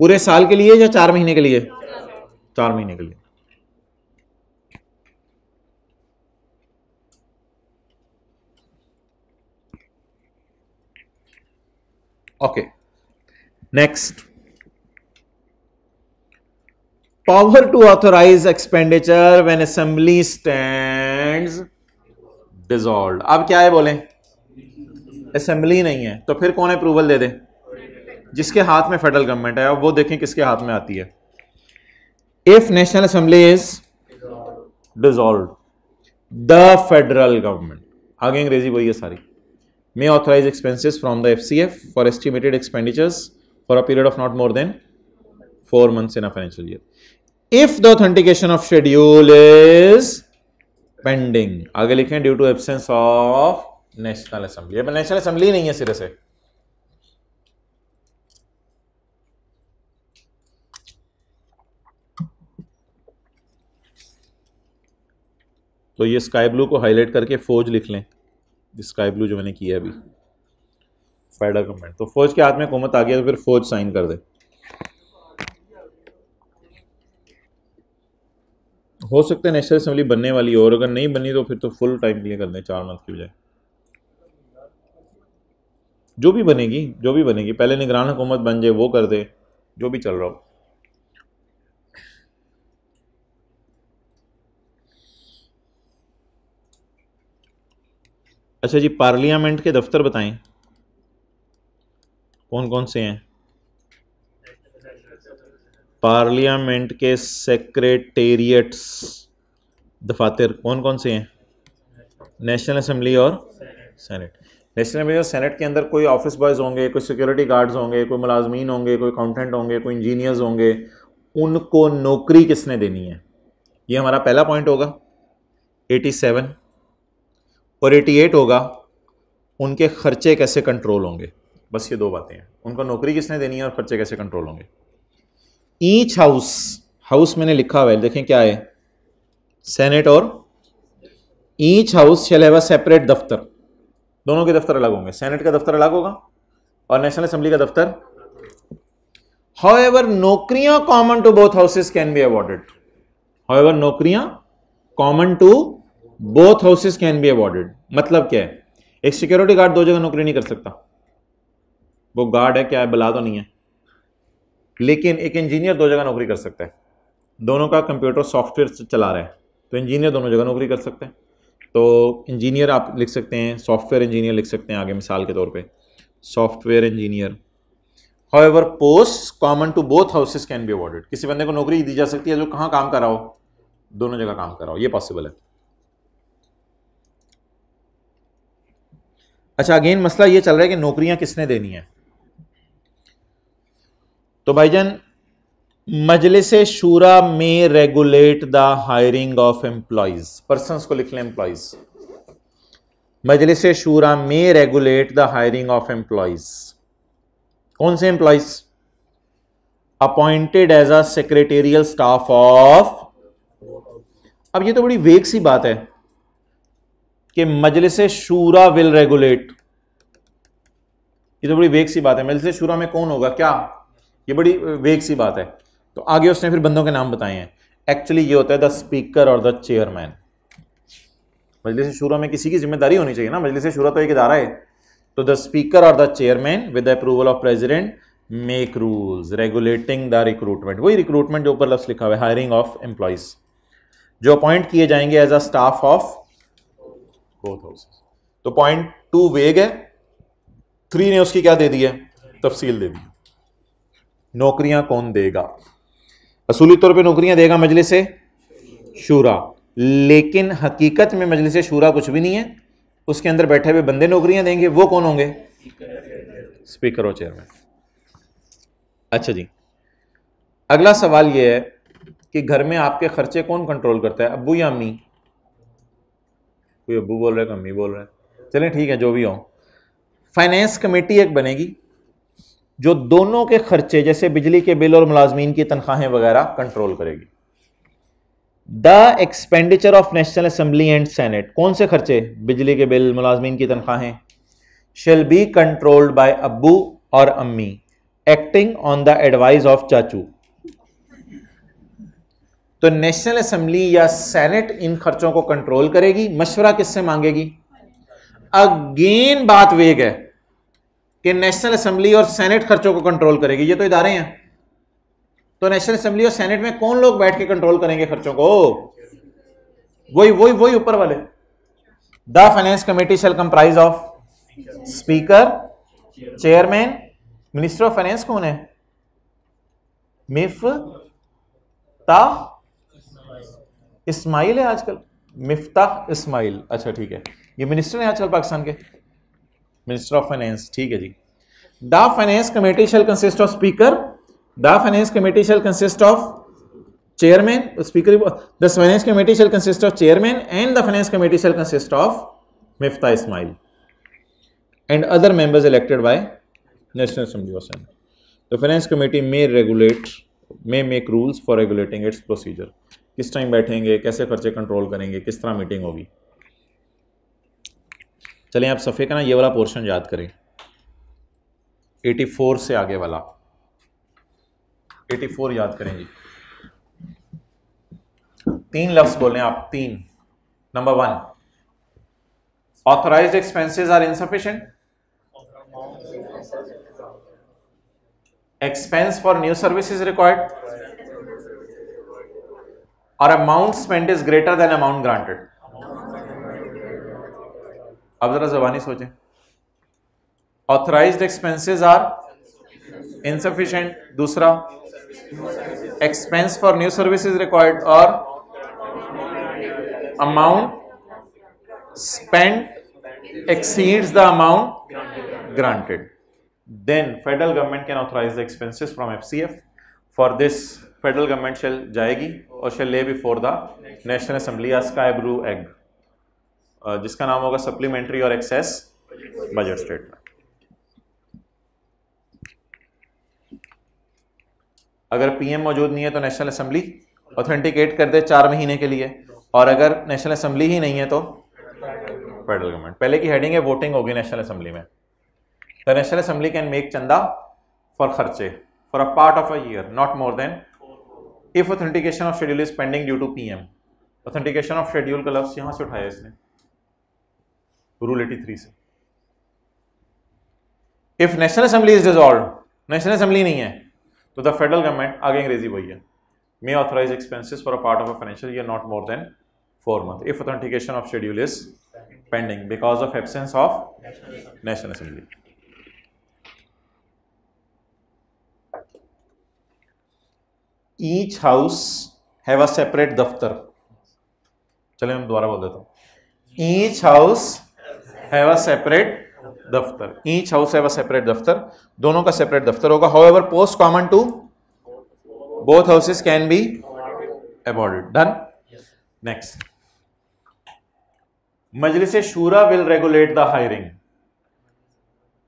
पूरे साल के लिए या 4 महीने के लिए? 4 महीने के लिए। Okay, next, power to authorise expenditure when assembly stands dissolved. अब क्या है बोलें, असेंबली नहीं है, तो फिर कौन अप्रूवल दे दे? जिसके हाथ में फेडरल गवर्नमेंट है। अब वो देखें किसके हाथ में आती है। If national assembly is dissolved, the federal government, आगे अंग्रेजी वही है सारी, may authorize expenses from the FCF for estimated expenditures for a period of not more than 4 months in a financial year. If the authentication of schedule is pending, आगे लिखें due to absence of National Assembly। अब National Assembly नहीं है सिरे से, तो ये sky blue को हाईलाइट करके फौज लिख लें, स्काई ब्लू जो मैंने किया अभी, फेडरल गवर्नमेंट। तो फौज के हाथ में हुकूमत आ गया तो फिर फौज साइन कर दे। हो सकता है नेशनल असेंबली बनने वाली हो, और अगर नहीं बनी तो फिर तो फुल टाइम के लिए कर दें, 4 मंथ की बजाय। जो भी बनेगी, जो भी बनेगी, पहले निगरान हुकूमत बन जाए वो कर दे, जो भी चल रहा हो। अच्छा जी, पार्लियामेंट के दफ्तर बताएं कौन कौन से हैं? पार्लियामेंट के सेक्रेटेरिएट्स, दफातर कौन कौन से हैं? नेशनल असेंबली और सेनेट। नेशनल असेंबली और सेनेट के अंदर कोई ऑफिस बॉयज़ होंगे, कोई सिक्योरिटी गार्ड्स होंगे, कोई मुलाजमीन होंगे, कोई अकाउंटेंट होंगे, कोई इंजीनियर्स होंगे। उनको नौकरी किसने देनी है? ये हमारा पहला पॉइंट होगा। 87 और 88 होगा उनके खर्चे कैसे कंट्रोल होंगे। बस ये 2 बातें हैं, उनको नौकरी किसने देनी है और खर्चे कैसे कंट्रोल होंगे। ईच हाउस, हाउस मैंने लिखा हुआ है, देखें क्या है, सेनेट और each house shall have a separate दफ्तर, दोनों के दफ्तर अलग होंगे। सेनेट का दफ्तर अलग होगा और नेशनल असेंबली का दफ्तर। हाउएवर नौकरियां common to both houses can be awarded, however नौकरियां common to both houses can be awarded. मतलब क्या है, एक सिक्योरिटी गार्ड 2 जगह नौकरी नहीं कर सकता, वो गार्ड है क्या है, बला तो नहीं है, लेकिन एक इंजीनियर 2 जगह नौकरी कर सकता है। दोनों का कंप्यूटर सॉफ्टवेयर चला रहा है तो इंजीनियर दोनों जगह नौकरी कर सकते हैं। तो इंजीनियर आप लिख सकते हैं, सॉफ्टवेयर इंजीनियर लिख सकते हैं आगे मिसाल के तौर पे, software engineer. However post common to both houses can be awarded, किसी बंदे को नौकरी दी जा सकती है जो कहाँ काम कर रहा हो, दोनों जगह काम कर रहा हो, ये पॉसिबल है। अच्छा, अगेन मसला ये चल रहा है कि नौकरियां किसने देनी है। तो भाईजान, मजलिस शूरा में regulate the hiring of employees, persons को लिख लें एम्प्लॉइज। मजलिस शूरा में regulate the hiring of employees. कौन से employees? Appointed as a secretarial staff of. अब ये तो बड़ी वेग सी बात है कि मजलिस शूरा विल रेगुलेट, ये तो बड़ी वेग सी बात है। मजलिस शूरा में कौन होगा क्या, ये बड़ी वेग सी बात है। तो आगे उसने फिर बंदों के नाम बताए हैं। एक्चुअली ये होता है द स्पीकर और द चेयरमैन। मजलिस शूरा में किसी की जिम्मेदारी होनी चाहिए ना, मजलिस शूरा तो एक इदारा है। तो द स्पीकर और the chairman with the approval of president make rules regulating the recruitment. वही रिक्रूटमेंट जो ऊपर लफ्ज लिखा हुआ है, हायरिंग ऑफ एम्प्लॉइज जो अपॉइंट किए जाएंगे as a staff of both houses. तो पॉइंट 2 वेग है, 3 ने उसकी क्या दे दी है, तफसील दे दी। नौकरियां कौन देगा, असूली तौर पे नौकरियां देगा मजलिस शूरा, लेकिन हकीकत में मजलिस शूरा कुछ भी नहीं है, उसके अंदर बैठे हुए बंदे नौकरियां देंगे। वो कौन होंगे, स्पीकर और चेयरमैन। अच्छा जी, अगला सवाल यह है कि घर में आपके खर्चे कौन कंट्रोल करता है, अब्बू या अम्मी? कोई अब्बू बोल रहा है, कोई अम्मी बोल रहा है, चलें ठीक है जो भी हो। फाइनेंस कमेटी एक बनेगी जो दोनों के खर्चे जैसे बिजली के बिल और मुलाजमीन की तनख्वाहें वगैरह कंट्रोल करेगी। The expenditure of National assembly and senate, कौन से खर्चे, बिजली के बिल, मुलाजमीन की तनख्वाहें, शेल बी कंट्रोल्ड बाय अब्बू और अम्मी acting on the advice of चाचू। तो नेशनल असेंबली या सेनेट इन खर्चों को कंट्रोल करेगी, मशवरा किससे मांगेगी? अगेन बात वेग है कि नेशनल असेंबली और सेनेट खर्चों को कंट्रोल करेगी, ये तो इदारे हैं। तो नेशनल असेंबली और सेनेट में कौन लोग बैठ के कंट्रोल करेंगे खर्चों को? वही ऊपर वाले। The finance committee shell comprise of speaker, chairman, minister of finance कौन है? मिफ्ताह इस्माइल है आजकल, मिफ्ताह इस्माइल, अच्छा ठीक है, ये मिनिस्टर है आजकल पाकिस्तान के, मिनिस्टर ऑफ फाइनेंस, ठीक है जी। The finance committee shall consist of speaker, the finance committee shall consist of chairman, speaker, the finance committee shall consist of chairman and the finance committee shall consist of Miftah Ismail and other members elected by national Assembly और Senate. The finance committee may make rules for regulating its procedure, किस time बैठेंगे, कैसे खर्चे control करेंगे, किस तरह meeting होगी। चलें आप सफ़े का ना ये वाला पोर्शन याद करें, 84 से आगे वाला, 84 याद करें जी। 3 लफ्ज बोलें आप, 3। Number 1, authorised expenses are insufficient, expense for new services required, और amount spend is greater than amount granted. अब जरा ज़बानी सोचें, ऑथराइज्ड एक्सपेंसेस आर इनसफिशिएंट, दूसरा expense for new services required, और amount spend exceeds the amount granted. Then federal government can authorise the expenses from FCF। For this federal government shall जाएगी और shall lay before the national Assembly a sky blue egg, जिसका नाम होगा supplementary और access budget statement. अगर PM मौजूद नहीं है तो नेशनल असेंबली ऑथेंटिकेट कर दे 4 महीने के लिए, और अगर नेशनल असेंबली ही नहीं है तो फेडरल गवर्नमेंट। पहले की हेडिंग है वोटिंग होगी नेशनल असेंबली में। The national assembly can make चंदा फॉर खर्चे for a part of a year not more than if authentication of schedule is pending due to PM। Authentication of schedule का लफ्ज यहां से उठाया इसने, रूल 83 से। If national assembly is dissolved, national assembly नहीं है, तो द फेडरल गवर्नमेंट, आगे अंग्रेजी वही है, may authorize expenses for a part of a financial year not more than 4 months if authentication of schedule is pending because of absence of National Assembly. Each house have a separate दफ्तर। चलिए मैं दोबारा बोल देता हूँ, each house have a separate दफ्तर, each house have a separate दफ्तर, दोनों का सेपरेट दफ्तर होगा। however post common to both houses can be awarded. Done? Next. मजलिस शूरा will regulate the hiring.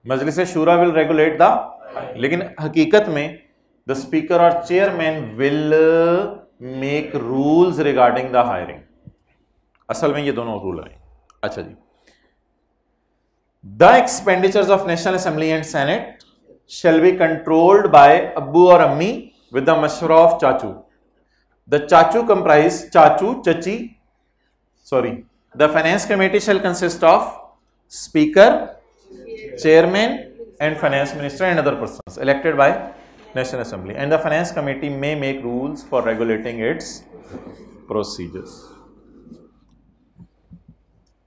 मजलिस शूरा will regulate the, लेकिन हकीकत में द स्पीकर और chairman will make rules regarding the hiring. असल में ये दोनों रूल हैं। अच्छा जी, the expenditures of National assembly and Senate shall be controlled by Abbu or Ammi with the mashwara of Chachu. The Chachu comprise Chachu, Chachi, the finance committee shall consist of speaker, chairman and finance minister and other persons elected by National Assembly, and the finance committee may make rules for regulating its procedures.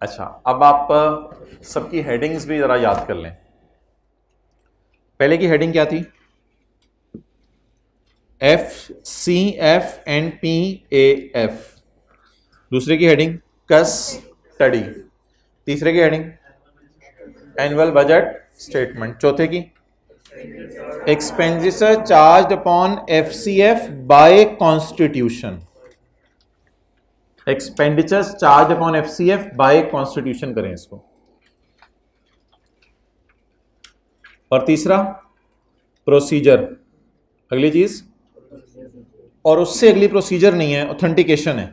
अच्छा, अब आप सबकी headings भी जरा याद कर लें। पहले की हेडिंग क्या थी? F C F and P A F. दूसरे की हेडिंग कस्टडी। तीसरे की हेडिंग एनुअल बजट स्टेटमेंट। चौथे की expenditure charge upon F C F by constitution. Expenditure charge upon F C F by constitution करें इसको। और तीसरा प्रोसीजर, अगली चीज, और उससे अगली प्रोसीजर नहीं है, ऑथेंटिकेशन है।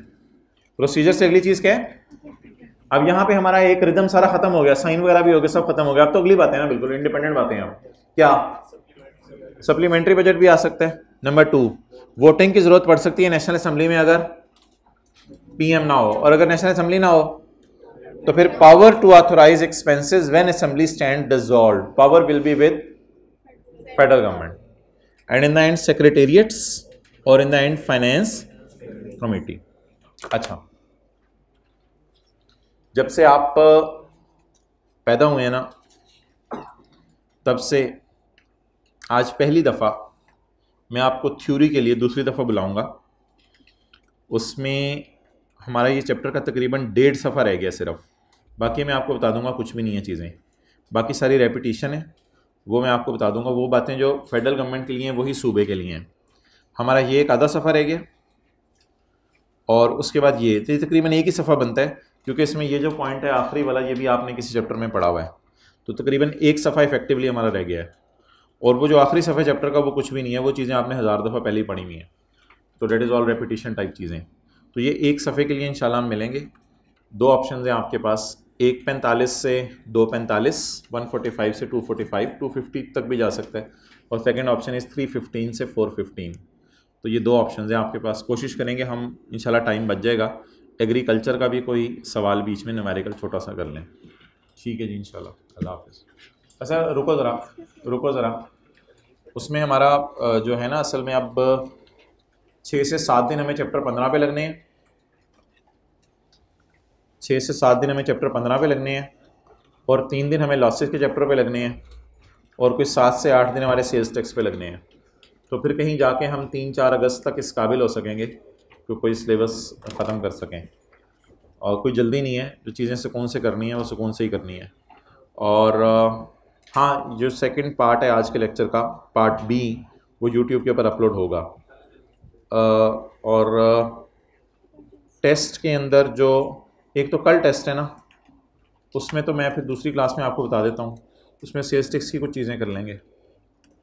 प्रोसीजर से अगली चीज क्या है? अब यहां पे हमारा एक रिदम सारा खत्म हो गया, साइन वगैरह भी हो गया, सब खत्म हो गया। अब तो अगली बातें हैं ना, बिल्कुल इंडिपेंडेंट बातें हैं। क्या सप्लीमेंट्री बजट भी आ सकता है। नंबर 2, वोटिंग की जरूरत पड़ सकती है नेशनल असेंबली में अगर पीएम ना हो, और अगर नेशनल असेंबली ना हो तो फिर power to authorise expenses when assembly stand dissolved, power will be with federal government, and in the end secretariats और in the end finance committee. अच्छा, जब से आप पैदा हुए हैं ना, तब से आज पहली दफ़ा मैं आपको थ्योरी के लिए दूसरी दफ़ा बुलाऊंगा। उसमें हमारा ये चैप्टर का तकरीबन 1.5 सफ़ा रह गया सिर्फ। बाकी मैं आपको बता दूंगा कुछ भी नहीं है चीज़ें, बाकी सारी रेपिटेशन है, वो मैं आपको बता दूंगा। वो बातें जो फेडरल गवर्नमेंट के लिए हैं वही सूबे के लिए हैं। हमारा ये एक आधा सफ़ा रह गया, और उसके बाद ये तकरीबन एक ही सफ़ा बनता है, क्योंकि इसमें ये जो पॉइंट है आखिरी वाला, ये भी आपने किसी चैप्टर में पढ़ा हुआ है। तो तकरीबन एक सफ़ा इफेक्टिवली हमारा रह गया है, और वो जो आखिरी सफ़ा चैप्टर का वो कुछ भी नहीं है, वो चीज़ें आपने 1000 दफ़ा पहले ही पढ़ी हुई हैं। तो that is all repetition type चीज़ें। तो ये एक सफ़े के लिए इंशाल्लाह हम मिलेंगे। 2 ऑप्शन हैं आपके पास, एक 45 से 245, 145 से 245, 250 तक भी जा सकता है, और सेकंड ऑप्शन इज़ 315 से 415। तो ये 2 ऑप्शन हैं आपके पास। कोशिश करेंगे हम इंशाल्लाह, टाइम बच जाएगा। एग्रीकल्चर का भी कोई सवाल बीच में न्यूमेरिकल छोटा सा कर लें, ठीक है जी इंशाल्लाह। अल्लाह हाफ़िज़। अच्छा रुको ज़रा, उसमें हमारा जो है ना, असल में अब 6 से 7 दिन हमें चैप्टर 15 पे लगने हैं। 6 से 7 दिन हमें चैप्टर 15 पे लगने हैं, और 3 दिन हमें लॉसेस के चैप्टर पे लगने हैं, और कुछ 7 से 8 दिन हमारे सेल्स टैक्स पे लगने हैं। तो फिर कहीं जाके हम 3-4 अगस्त तक इस काबिल हो सकेंगे कि कोई सिलेबस ख़त्म कर सकें। और कोई जल्दी नहीं है, जो चीज़ें सुकून से करनी है वो सुकून से ही करनी है। और हाँ, जो सेकंड पार्ट है आज के लेक्चर का, पार्ट बी, वो यूट्यूब के ऊपर अपलोड होगा। और टेस्ट के अंदर जो एक तो कल टेस्ट है ना, उसमें तो मैं फिर दूसरी क्लास में आपको बता देता हूँ, उसमें सेल्स टैक्स की कुछ चीज़ें कर लेंगे।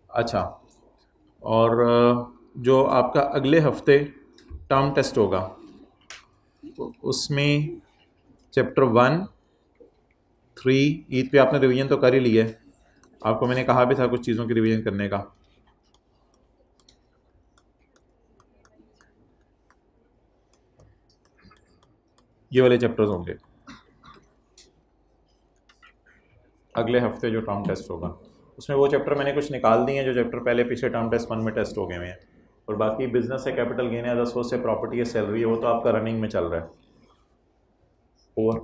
अच्छा, और जो आपका अगले हफ्ते टर्म टेस्ट होगा, उसमें चैप्टर 1, 3, ईद पे आपने रिवीजन तो कर ही लिया है, आपको मैंने कहा भी था कुछ चीज़ों की रिवीजन करने का। ये वाले चैप्टर्स होंगे अगले हफ्ते जो टर्म टेस्ट होगा। उसमें वो चैप्टर मैंने कुछ निकाल दिए हैं जो चैप्टर पहले पिछले टर्म टेस्ट 1 में टेस्ट हो गए हुए हैं, और बाकी बिजनेस है, कैपिटल गेन है, अदर सोर्स है, प्रॉपर्टी है, सैलरी है, वो तो आपका रनिंग में चल रहा है। ओवर।